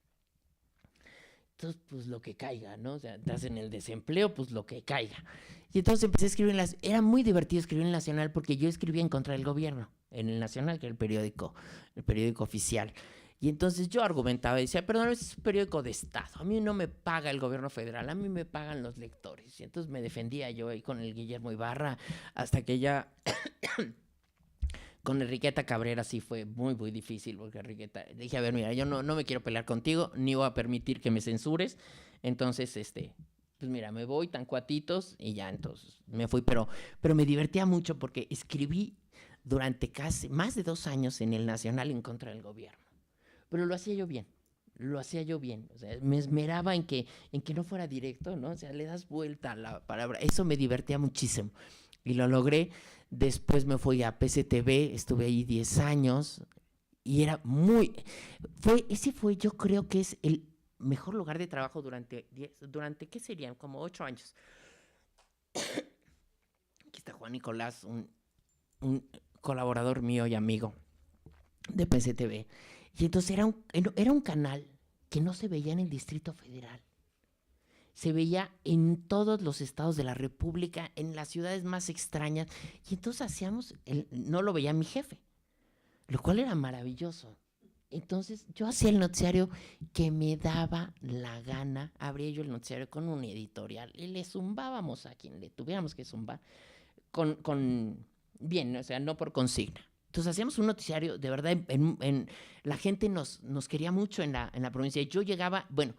Entonces, pues lo que caiga, ¿no? O sea, estás en el desempleo, pues lo que caiga. Y entonces empecé a escribir era muy divertido escribir en El Nacional, porque yo escribía en contra del gobierno, en El Nacional, que era el periódico oficial. Y entonces yo argumentaba y decía, perdón, es un periódico de Estado, a mí no me paga el gobierno federal, a mí me pagan los lectores. Y entonces me defendía yo ahí con el Guillermo Ibarra, hasta que ya con Enriqueta Cabrera sí fue muy, muy difícil, porque Enriqueta, dije, a ver, mira, yo no me quiero pelear contigo, ni voy a permitir que me censures, entonces, pues mira, me voy tan cuatitos, y ya, entonces me fui, pero me divertía mucho, porque escribí durante casi más de 2 años en El Nacional en contra del gobierno. Pero lo hacía yo bien, lo hacía yo bien. O sea, me esmeraba en que no fuera directo, ¿no? O sea, le das vuelta a la palabra. Eso me divertía muchísimo. Y lo logré. Después me fui a PCTV, estuve ahí 10 años. Y era ese fue, yo creo que es el mejor lugar de trabajo durante ¿qué serían? Como 8 años. Aquí está Juan Nicolás, un colaborador mío y amigo de PCTV. Y entonces era un canal que no se veía en el Distrito Federal. Se veía en todos los estados de la República, en las ciudades más extrañas. Y entonces no lo veía mi jefe, lo cual era maravilloso. Entonces yo hacía el noticiario que me daba la gana. Abría yo el noticiario con un editorial y le zumbábamos a quien le tuviéramos que zumbar bien, o sea, no por consigna. Entonces hacíamos un noticiario, de verdad, la gente nos quería mucho en la provincia. Yo llegaba, bueno,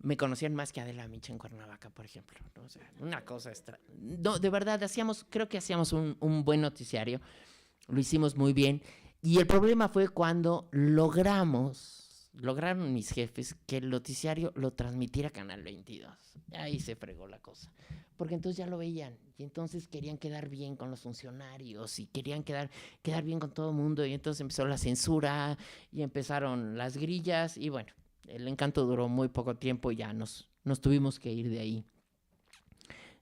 me conocían más que Adela Micha en Cuernavaca, por ejemplo, ¿no? O sea, una cosa extra. No, de verdad, creo que hacíamos un buen noticiario, lo hicimos muy bien. Y el problema fue cuando lograron mis jefes que el noticiario lo transmitiera Canal 22. Ahí se fregó la cosa. Porque entonces ya lo veían. Y entonces querían quedar bien con los funcionarios y querían quedar bien con todo el mundo. Y entonces empezó la censura y empezaron las grillas. Y bueno, el encanto duró muy poco tiempo y ya nos tuvimos que ir de ahí.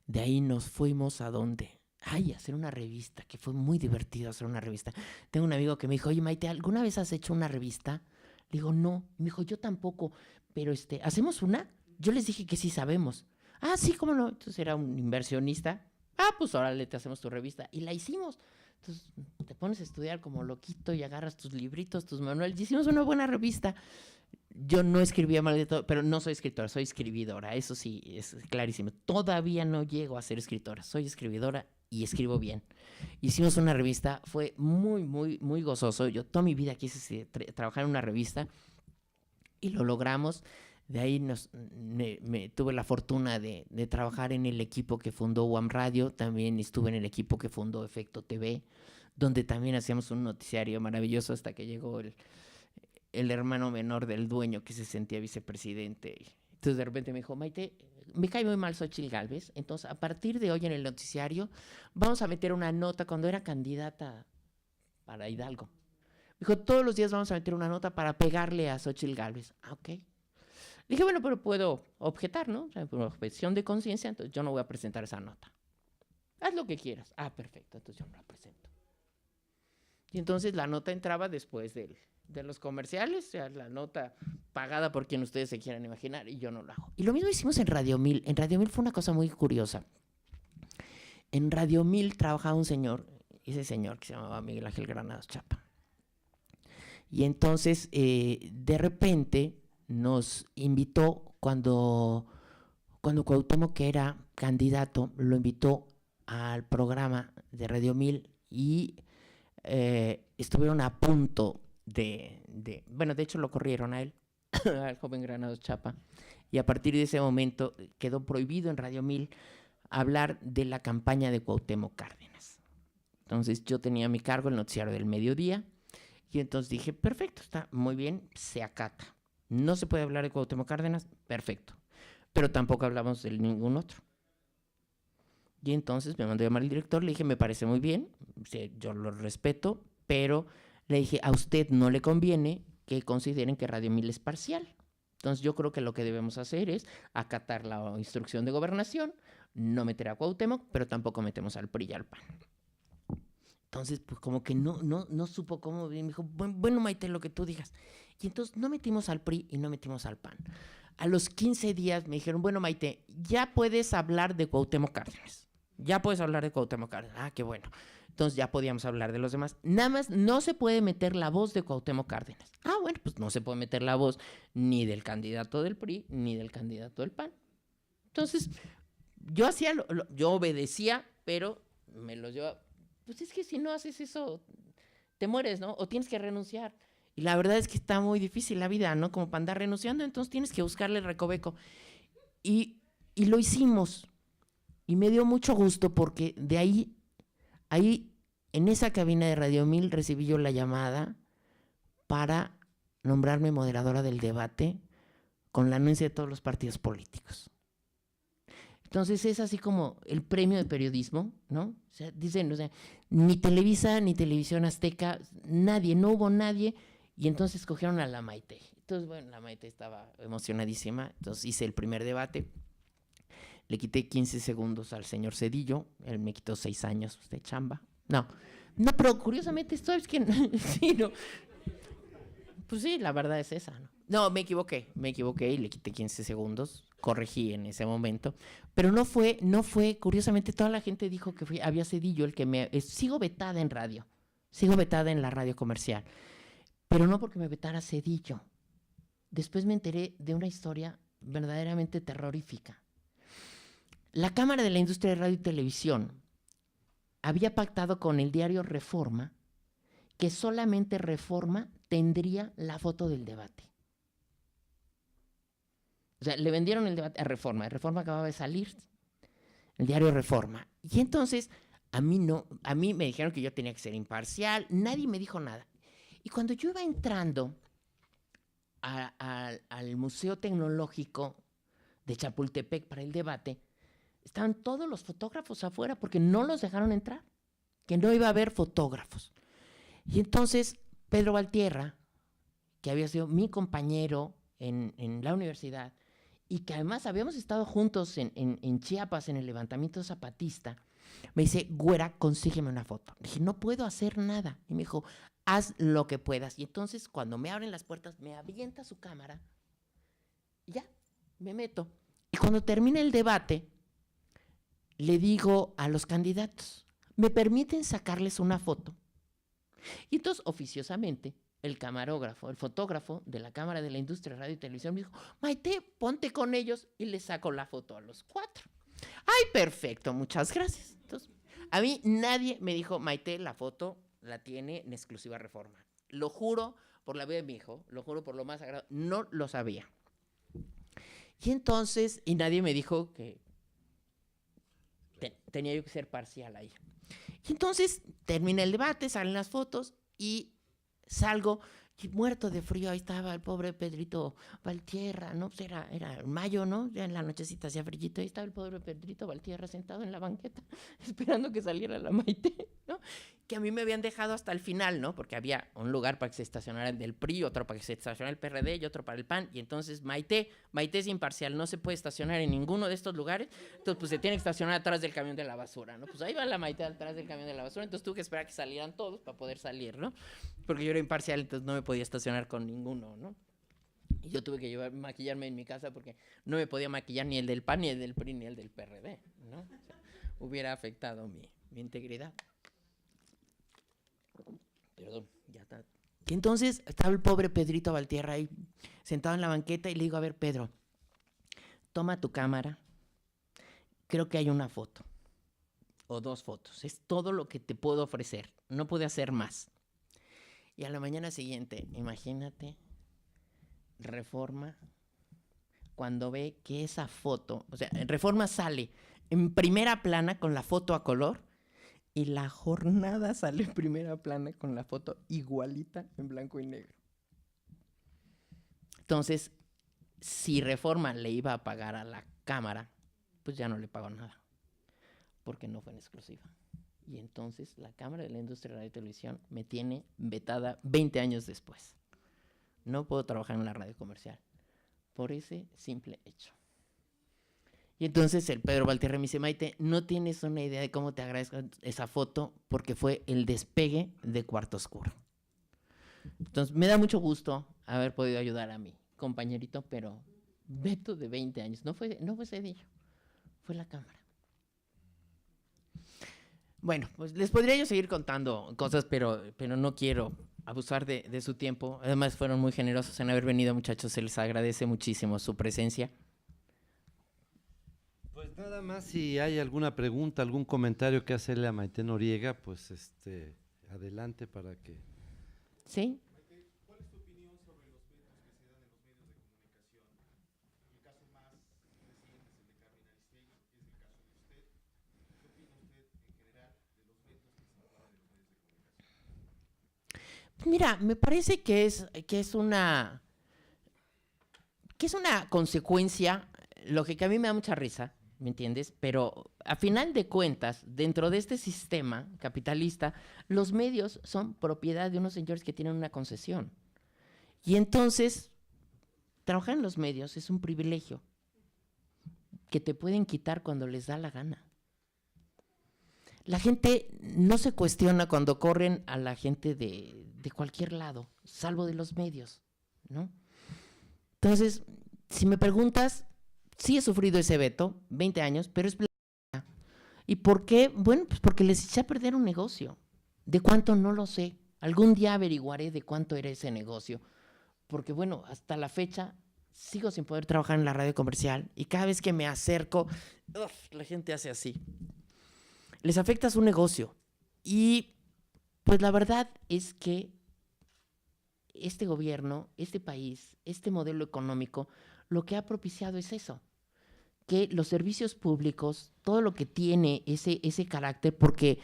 De ahí nos fuimos ¿a dónde? Hacer una revista, que fue muy divertido hacer una revista. Tengo un amigo que me dijo, oye, Maite, ¿alguna vez has hecho una revista? Le digo, no. Me dijo, yo tampoco, pero ¿hacemos una? Yo les dije que sí sabemos. Sí, ¿cómo no? Entonces era un inversionista. Pues órale, te hacemos tu revista. Y la hicimos. Entonces te pones a estudiar como loquito y agarras tus libritos, tus manuales. Y hicimos una buena revista. Yo no escribía mal de todo, pero no soy escritora, soy escribidora. Eso sí, es clarísimo. Todavía no llego a ser escritora. Soy escribidora y escribo bien. Hicimos una revista, fue muy, muy, muy gozoso. Yo toda mi vida quise trabajar en una revista y lo logramos. De ahí tuve la fortuna de trabajar en el equipo que fundó UAM Radio. También estuve en el equipo que fundó Efecto TV, donde también hacíamos un noticiario maravilloso hasta que llegó el hermano menor del dueño que se sentía vicepresidente. Entonces de repente me dijo, Maite, me cae muy mal Xóchitl Gálvez, entonces a partir de hoy en el noticiario vamos a meter una nota cuando era candidata para Hidalgo. Me dijo, todos los días vamos a meter una nota para pegarle a Xóchitl Gálvez. Ok. Le dije, bueno, pero puedo objetar, ¿no? O sea, por objeción de conciencia, entonces yo no voy a presentar esa nota. Haz lo que quieras. Perfecto, entonces yo no la presento. Y entonces la nota entraba después de los comerciales, o sea, la nota pagada por quien ustedes se quieran imaginar, y yo no lo hago. Y lo mismo hicimos en Radio 1000. En Radio 1000 fue una cosa muy curiosa. En Radio 1000 trabajaba un señor, ese señor que se llamaba Miguel Ángel Granados Chapa. Y entonces, de repente, nos invitó, cuando Cuauhtémoc, que era candidato, lo invitó al programa de Radio 1000 y estuvieron a punto bueno, de hecho lo corrieron a él, al joven Granados Chapa, y a partir de ese momento quedó prohibido en Radio 1000 hablar de la campaña de Cuauhtémoc Cárdenas. Entonces yo tenía a mi cargo el noticiario del mediodía, y entonces dije, perfecto, está muy bien, se acata. No se puede hablar de Cuauhtémoc Cárdenas, perfecto, pero tampoco hablamos de ningún otro. Y entonces me mandó a llamar el director, le dije, me parece muy bien, yo lo respeto, pero le dije, a usted no le conviene que consideren que Radio 1000 es parcial. Entonces yo creo que lo que debemos hacer es acatar la instrucción de gobernación, no meter a Cuauhtémoc, pero tampoco metemos al PRI y al PAN. Entonces, pues como que no supo cómo, me dijo, bueno, Maite, lo que tú digas. Y entonces no metimos al PRI y no metimos al PAN. A los 15 días me dijeron, bueno, Maite, ya puedes hablar de Cuauhtémoc Cárdenas. Ya puedes hablar de Cuauhtémoc Cárdenas. Qué bueno. Entonces ya podíamos hablar de los demás. Nada más no se puede meter la voz de Cuauhtémoc Cárdenas. Bueno, pues no se puede meter la voz ni del candidato del PRI ni del candidato del PAN. Entonces, yo obedecía, pero me los llevaba. Pues es que si no haces eso, te mueres, ¿no? O tienes que renunciar. Y la verdad es que está muy difícil la vida, ¿no? Como para andar renunciando, entonces tienes que buscarle el recoveco. Y lo hicimos. Y me dio mucho gusto porque de ahí, en esa cabina de Radio 1000, recibí yo la llamada para nombrarme moderadora del debate con la anuencia de todos los partidos políticos. Entonces es así como el premio de periodismo, ¿no? O sea, dicen, o sea, ni Televisa, ni Televisión Azteca, nadie, no hubo nadie, y entonces escogieron a la Maite. Entonces, bueno, la Maite estaba emocionadísima, entonces hice el primer debate, le quité 15 segundos al señor Zedillo, él me quitó 6 años de chamba. No, pero curiosamente esto es que, sí, no. Pues sí, la verdad es esa, ¿no? No, me equivoqué y le quité 15 segundos, corregí en ese momento, pero no fue, curiosamente toda la gente dijo que había Zedillo el que sigo vetada en radio, sigo vetada en la radio comercial, pero no porque me vetara Zedillo. Después me enteré de una historia verdaderamente terrorífica. La Cámara de la Industria de Radio y Televisión había pactado con el diario Reforma que solamente Reforma tendría la foto del debate. O sea, le vendieron el debate a Reforma. Reforma acababa de salir, el diario Reforma. Y entonces, a mí me dijeron que yo tenía que ser imparcial. Nadie me dijo nada. Y cuando yo iba entrando al Museo Tecnológico de Chapultepec para el debate, estaban todos los fotógrafos afuera porque no los dejaron entrar, que no iba a haber fotógrafos. Y entonces Pedro Valtierra, que había sido mi compañero en la universidad y que además habíamos estado juntos en Chiapas en el levantamiento zapatista, me dice, güera, consígueme una foto. Le dije, no puedo hacer nada. Y me dijo, haz lo que puedas. Y entonces cuando me abren las puertas, me avienta su cámara y ya, me meto. Y cuando termina el debate, le digo a los candidatos, ¿me permiten sacarles una foto? Y entonces, oficiosamente, el camarógrafo, el fotógrafo de la Cámara de la Industria de Radio y Televisión me dijo, Maite, ponte con ellos y les saco la foto a los 4. ¡Ay, perfecto! Muchas gracias. Entonces, a mí nadie me dijo, Maite, la foto la tiene en exclusiva Reforma. Lo juro por la vida de mi hijo, lo juro por lo más sagrado, no lo sabía. Y entonces, y nadie me dijo que tenía yo que ser parcial ahí. Y entonces termina el debate, salen las fotos y salgo y muerto de frío. Ahí estaba el pobre Pedrito Valtierra, ¿no? Pues era mayo, ¿no? Ya en la nochecita hacía frillito. Ahí estaba el pobre Pedrito Valtierra sentado en la banqueta esperando que saliera la Maite, ¿no? Que a mí me habían dejado hasta el final, ¿no? Porque había un lugar para que se estacionaran del PRI, otro para que se estacionara el PRD y otro para el PAN. Y entonces Maite es imparcial, no se puede estacionar en ninguno de estos lugares. Entonces, pues se tiene que estacionar atrás del camión de la basura, ¿no? Pues ahí va la Maite atrás del camión de la basura. Entonces tuve que esperar a que salieran todos para poder salir, ¿no? Porque yo era imparcial, entonces no me podía estacionar con ninguno, ¿no? Y yo tuve que maquillarme en mi casa porque no me podía maquillar ni el del PAN, ni el del PRI, ni el del PRD, ¿no? O sea, hubiera afectado mi integridad. Perdón, ya está. Y entonces estaba el pobre Pedrito Valtierra ahí sentado en la banqueta y le digo, a ver, Pedro, toma tu cámara, creo que hay una foto o 2 fotos, es todo lo que te puedo ofrecer, no pude hacer más. Y a la mañana siguiente, imagínate, Reforma, cuando ve que esa foto, o sea, Reforma sale en primera plana con la foto a color y La Jornada sale en primera plana con la foto igualita en blanco y negro. Entonces, si Reforma le iba a pagar a la Cámara, pues ya no le pagó nada, porque no fue en exclusiva. Y entonces la Cámara de la Industria de Radio y Televisión me tiene vetada 20 años después. No puedo trabajar en la radio comercial por ese simple hecho. Y entonces el Pedro Valtierra me dice, Maite, no tienes una idea de cómo te agradezco esa foto porque fue el despegue de Cuarto Oscuro. Entonces me da mucho gusto haber podido ayudar a mi compañerito, pero veto de 20 años. No fue Zedillo, fue la Cámara. Bueno, pues les podría yo seguir contando cosas, pero no quiero abusar de su tiempo. Además fueron muy generosos en haber venido, muchachos. Se les agradece muchísimo su presencia. Pues nada más, si hay alguna pregunta, algún comentario que hacerle a Maite Noriega, pues adelante para que... ¿Sí? Maite, ¿cuál es tu opinión sobre los vetos que se dan en los medios de comunicación? El caso más reciente es el de Carmen Aristegui, es el caso de usted. ¿Qué opina usted en general de los vetos que se dan en los medios de comunicación? Mira, me parece que es una que es una consecuencia, lo que a mí me da mucha risa, ¿me entiendes? Pero a final de cuentas, dentro de este sistema capitalista, los medios son propiedad de unos señores que tienen una concesión. Y entonces, trabajar en los medios es un privilegio que te pueden quitar cuando les da la gana. La gente no se cuestiona cuando corren a la gente de cualquier lado, salvo de los medios, ¿no? Entonces, si me preguntas, sí he sufrido ese veto, 20 años, pero es... ¿Y por qué? Bueno, pues porque les eché a perder un negocio. ¿De cuánto? No lo sé. Algún día averiguaré de cuánto era ese negocio. Porque, bueno, hasta la fecha sigo sin poder trabajar en la radio comercial y cada vez que me acerco, la gente hace así. Les afecta su negocio. Y, pues, la verdad es que este gobierno, este país, este modelo económico, lo que ha propiciado es eso, que los servicios públicos, todo lo que tiene ese carácter, porque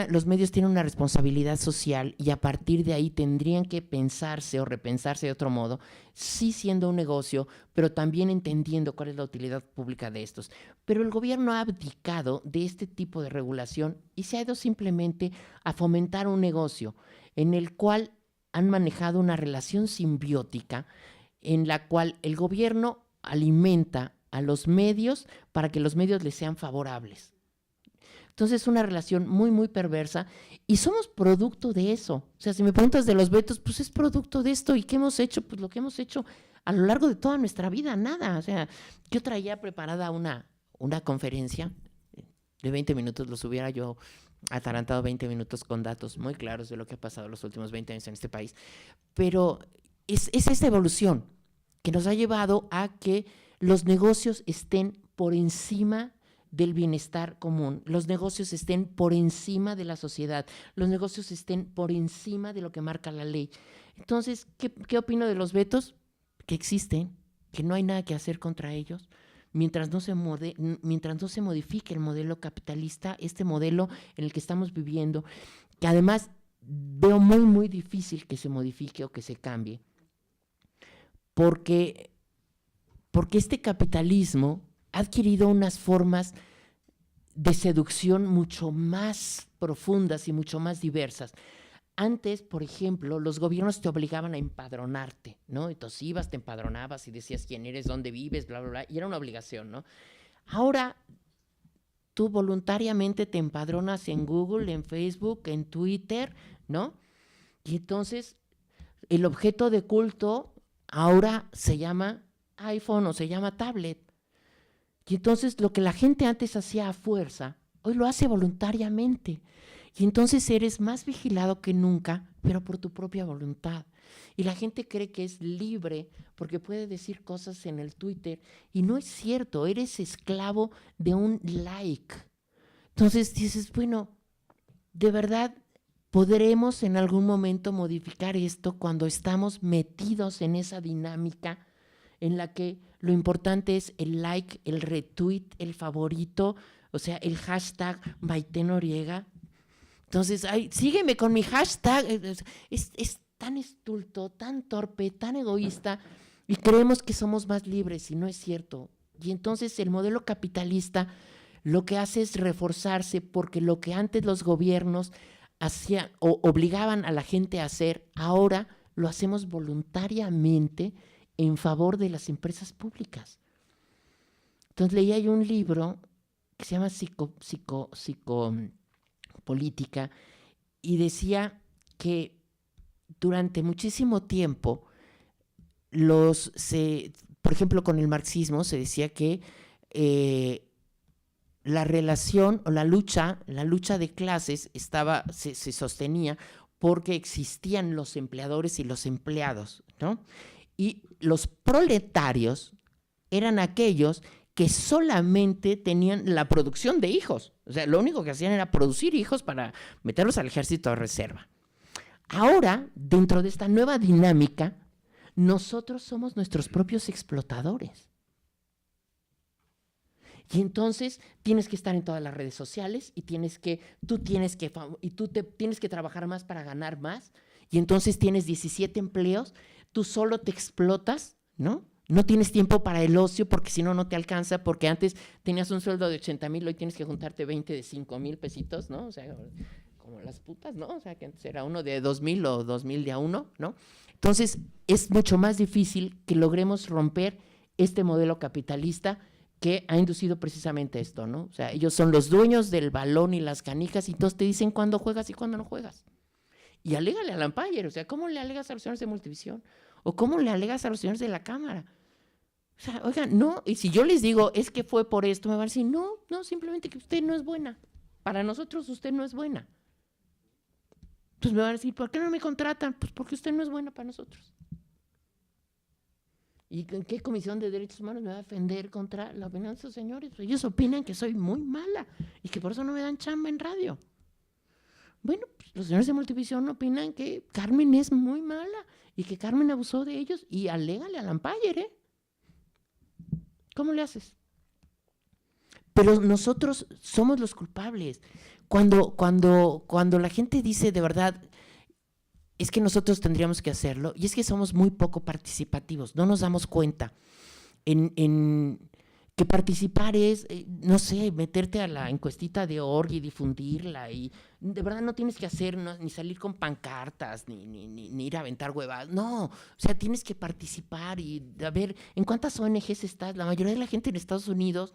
los medios tienen una responsabilidad social y a partir de ahí tendrían que pensarse o repensarse de otro modo, sí siendo un negocio, pero también entendiendo cuál es la utilidad pública de estos. Pero el gobierno ha abdicado de este tipo de regulación y se ha ido simplemente a fomentar un negocio en el cual han manejado una relación simbiótica en la cual el gobierno alimenta a los medios para que los medios les sean favorables. Entonces es una relación muy, muy perversa y somos producto de eso. O sea, si me preguntas de los vetos, pues es producto de esto. ¿Y qué hemos hecho? Pues lo que hemos hecho a lo largo de toda nuestra vida, nada. O sea, yo traía preparada una conferencia de 20 minutos, los hubiera yo atarantado 20 minutos con datos muy claros de lo que ha pasado los últimos 20 años en este país. Pero es esta evolución que nos ha llevado a que los negocios estén por encima del bienestar común, los negocios estén por encima de la sociedad, los negocios estén por encima de lo que marca la ley. Entonces, ¿qué opino de los vetos? Que existen, que no hay nada que hacer contra ellos, mientras no se modifique el modelo capitalista, este modelo en el que estamos viviendo, que además veo muy, muy difícil que se modifique o que se cambie, porque este capitalismo ha adquirido unas formas de seducción mucho más profundas y mucho más diversas. Antes, por ejemplo, los gobiernos te obligaban a empadronarte, ¿no? Entonces ibas, te empadronabas y decías quién eres, dónde vives, bla, bla, bla, y era una obligación, ¿no? Ahora, tú voluntariamente te empadronas en Google, en Facebook, en Twitter, ¿no? Y entonces, el objeto de culto ahora se llama iPhone o se llama tablet. Y entonces lo que la gente antes hacía a fuerza, hoy lo hace voluntariamente. Y entonces eres más vigilado que nunca, pero por tu propia voluntad. Y la gente cree que es libre porque puede decir cosas en el Twitter. Y no es cierto, eres esclavo de un like. Entonces dices, bueno, de verdad, ¿podremos en algún momento modificar esto cuando estamos metidos en esa dinámica en la que lo importante es el like, el retweet, el favorito, o sea, el hashtag Maite Noriega? Entonces, sígueme con mi hashtag. Es tan estulto, tan torpe, tan egoísta, y creemos que somos más libres, y no es cierto. Y entonces el modelo capitalista lo que hace es reforzarse, porque lo que antes los gobiernos hacían o obligaban a la gente a hacer, ahora lo hacemos voluntariamente en favor de las empresas públicas. Entonces leía yo un libro que se llama Psicopolítica y decía que durante muchísimo tiempo por ejemplo, con el marxismo se decía que la relación o la lucha de clases se sostenía porque existían los empleadores y los empleados, ¿no? Y los proletarios eran aquellos que solamente tenían la producción de hijos. O sea, lo único que hacían era producir hijos para meterlos al ejército de reserva. Ahora, dentro de esta nueva dinámica, nosotros somos nuestros propios explotadores. Y entonces tienes que estar en todas las redes sociales y tú tienes que trabajar más para ganar más. Y entonces tienes 17 empleos, tú solo te explotas, ¿no? No tienes tiempo para el ocio porque si no, no te alcanza, porque antes tenías un sueldo de 80,000, hoy tienes que juntarte 20 de 5,000 pesitos, ¿no? O sea, como las putas, ¿no? O sea, que antes era uno de 2,000 o 2,000 de a uno, ¿no? Entonces, es mucho más difícil que logremos romper este modelo capitalista que ha inducido precisamente esto, ¿no? O sea, ellos son los dueños del balón y las canicas y todos te dicen cuándo juegas y cuándo no juegas. Y alégale al umpire, o sea, ¿cómo le alegas a los señores de Multivisión? ¿O cómo le alegas a los señores de la Cámara? O sea, oigan, no, y si yo les digo, es que fue por esto, me van a decir, no, simplemente que usted no es buena. Para nosotros usted no es buena. Pues me van a decir, ¿por qué no me contratan? Pues porque usted no es buena para nosotros. ¿Y en qué Comisión de Derechos Humanos me va a defender contra la opinión de esos señores? Pues ellos opinan que soy muy mala y que por eso no me dan chamba en radio. Bueno, pues los señores de Multivisión opinan que Carmen es muy mala y que Carmen abusó de ellos y alégale al umpire, ¿eh? ¿Cómo le haces? Pero nosotros somos los culpables. Cuando la gente dice de verdad, es que nosotros tendríamos que hacerlo, y es que somos muy poco participativos, no nos damos cuenta en que participar es, no sé, meterte a la encuestita de org y difundirla, y de verdad no tienes que hacer, ni salir con pancartas, ni ir a aventar huevas, no, o sea, tienes que participar y a ver, ¿en cuántas ONGs estás? La mayoría de la gente en Estados Unidos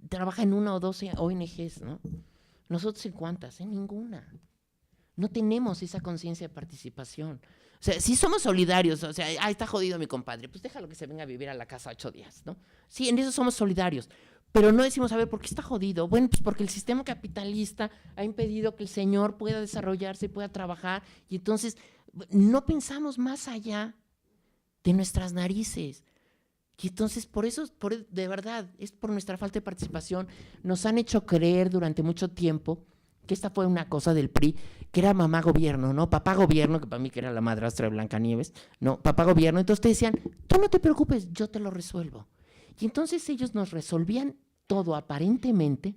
trabaja en 1 o 2 ONGs, ¿no? Nosotros, ¿en cuántas? En ninguna. No tenemos esa conciencia de participación. O sea, sí somos solidarios, o sea, está jodido mi compadre, pues déjalo que se venga a vivir a la casa 8 días, ¿no? Sí, en eso somos solidarios, pero no decimos, a ver, ¿por qué está jodido? Bueno, pues porque el sistema capitalista ha impedido que el señor pueda desarrollarse, pueda trabajar, y entonces no pensamos más allá de nuestras narices. Y entonces, por eso, de verdad, es por nuestra falta de participación, nos han hecho creer durante mucho tiempo que esta fue una cosa del PRI, que era mamá gobierno, ¿no? Papá gobierno, que para mí que era la madrastra de Blancanieves, ¿no? Papá gobierno. Entonces te decían, tú no te preocupes, yo te lo resuelvo. Y entonces ellos nos resolvían todo aparentemente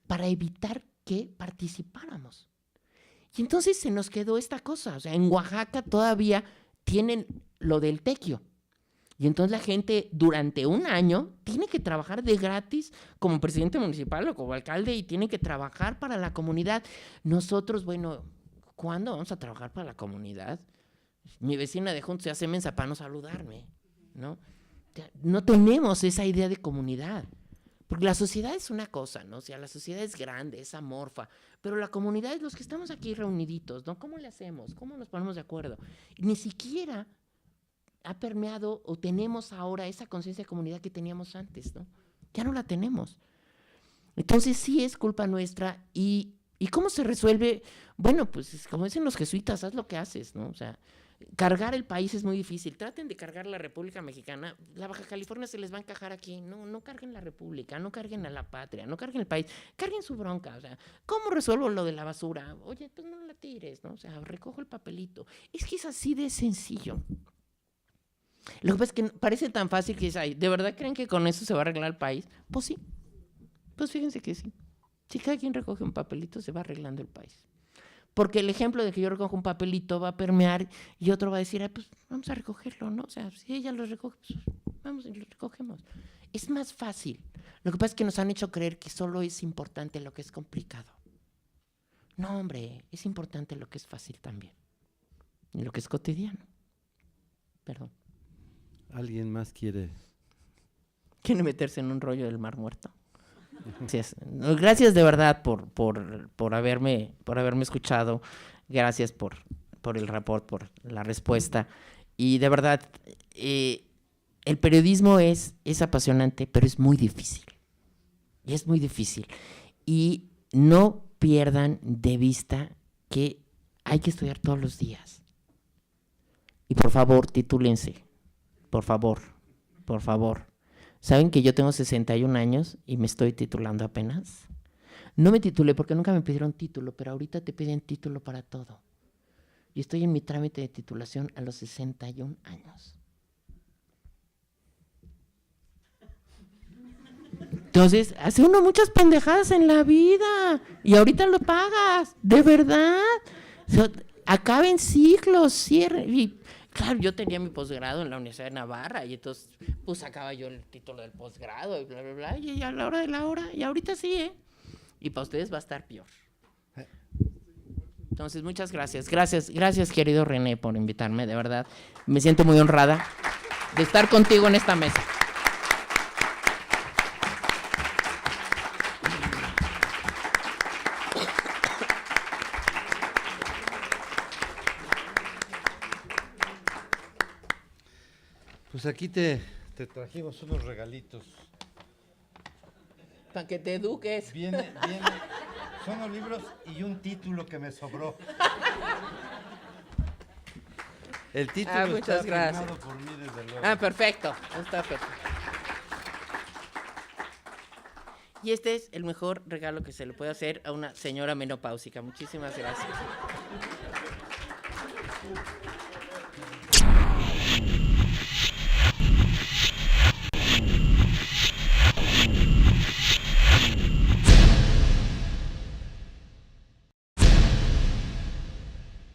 para evitar que participáramos. Y entonces se nos quedó esta cosa. O sea, en Oaxaca todavía tienen lo del tequio. Y entonces la gente durante un año tiene que trabajar de gratis como presidente municipal o como alcalde y tiene que trabajar para la comunidad. Nosotros, bueno, ¿cuándo vamos a trabajar para la comunidad? Mi vecina de junto se hace mensa para no saludarme, ¿no? No tenemos esa idea de comunidad. Porque la sociedad es una cosa, ¿no? O sea, la sociedad es grande, es amorfa, pero la comunidad es los que estamos aquí reuniditos, ¿no? ¿Cómo le hacemos? ¿Cómo nos ponemos de acuerdo? Y ni siquiera ha permeado o tenemos ahora esa conciencia de comunidad que teníamos antes, ¿no? Ya no la tenemos. Entonces sí es culpa nuestra. ¿Y cómo se resuelve? Bueno, pues como dicen los jesuitas, haz lo que haces, ¿no? O sea, cargar el país es muy difícil. Traten de cargar la República Mexicana. La Baja California se les va a encajar aquí. No carguen la República, no carguen a la patria, no carguen el país, carguen su bronca. O sea, ¿cómo resuelvo lo de la basura? Oye, pues no la tires, ¿no? O sea, recojo el papelito. Es que es así de sencillo. Lo que pasa es que parece tan fácil que es ahí. ¿De verdad creen que con eso se va a arreglar el país? Pues sí. Pues fíjense que sí. Si cada quien recoge un papelito, se va arreglando el país. Porque el ejemplo de que yo recojo un papelito va a permear y otro va a decir, pues vamos a recogerlo, ¿no? O sea, si ella lo recoge, pues vamos y lo recogemos. Es más fácil. Lo que pasa es que nos han hecho creer que solo es importante lo que es complicado. No, hombre, es importante lo que es fácil también. Y lo que es cotidiano. Perdón. ¿Alguien más quiere? ¿Quiere meterse en un rollo del Mar Muerto? Gracias de verdad por haberme escuchado. Gracias por el report, por la respuesta. Y de verdad, el periodismo es apasionante, pero es muy difícil. Y es muy difícil. Y no pierdan de vista que hay que estudiar todos los días. Y por favor, titúlense. Por favor. ¿Saben que yo tengo 61 años y me estoy titulando apenas? No me titulé porque nunca me pidieron título, pero ahorita te piden título para todo. Y estoy en mi trámite de titulación a los 61 años. Entonces, hace uno muchas pendejadas en la vida y ahorita lo pagas, de verdad. Acaben ciclos, cierren. Claro, yo tenía mi posgrado en la Universidad de Navarra y entonces pues sacaba yo el título del posgrado y bla, bla, bla, y a la hora de la hora, y ahorita sí, ¿eh? Y para ustedes va a estar peor. Entonces, muchas gracias. Gracias, querido René, por invitarme, de verdad. Me siento muy honrada de estar contigo en esta mesa. Pues aquí te trajimos unos regalitos. Para que te eduques. Viene, son los libros y un título que me sobró. El título muchas está gracias. firmado por mí, desde luego. Perfecto. Está perfecto. Y este es el mejor regalo que se le puede hacer a una señora menopáusica. Muchísimas gracias.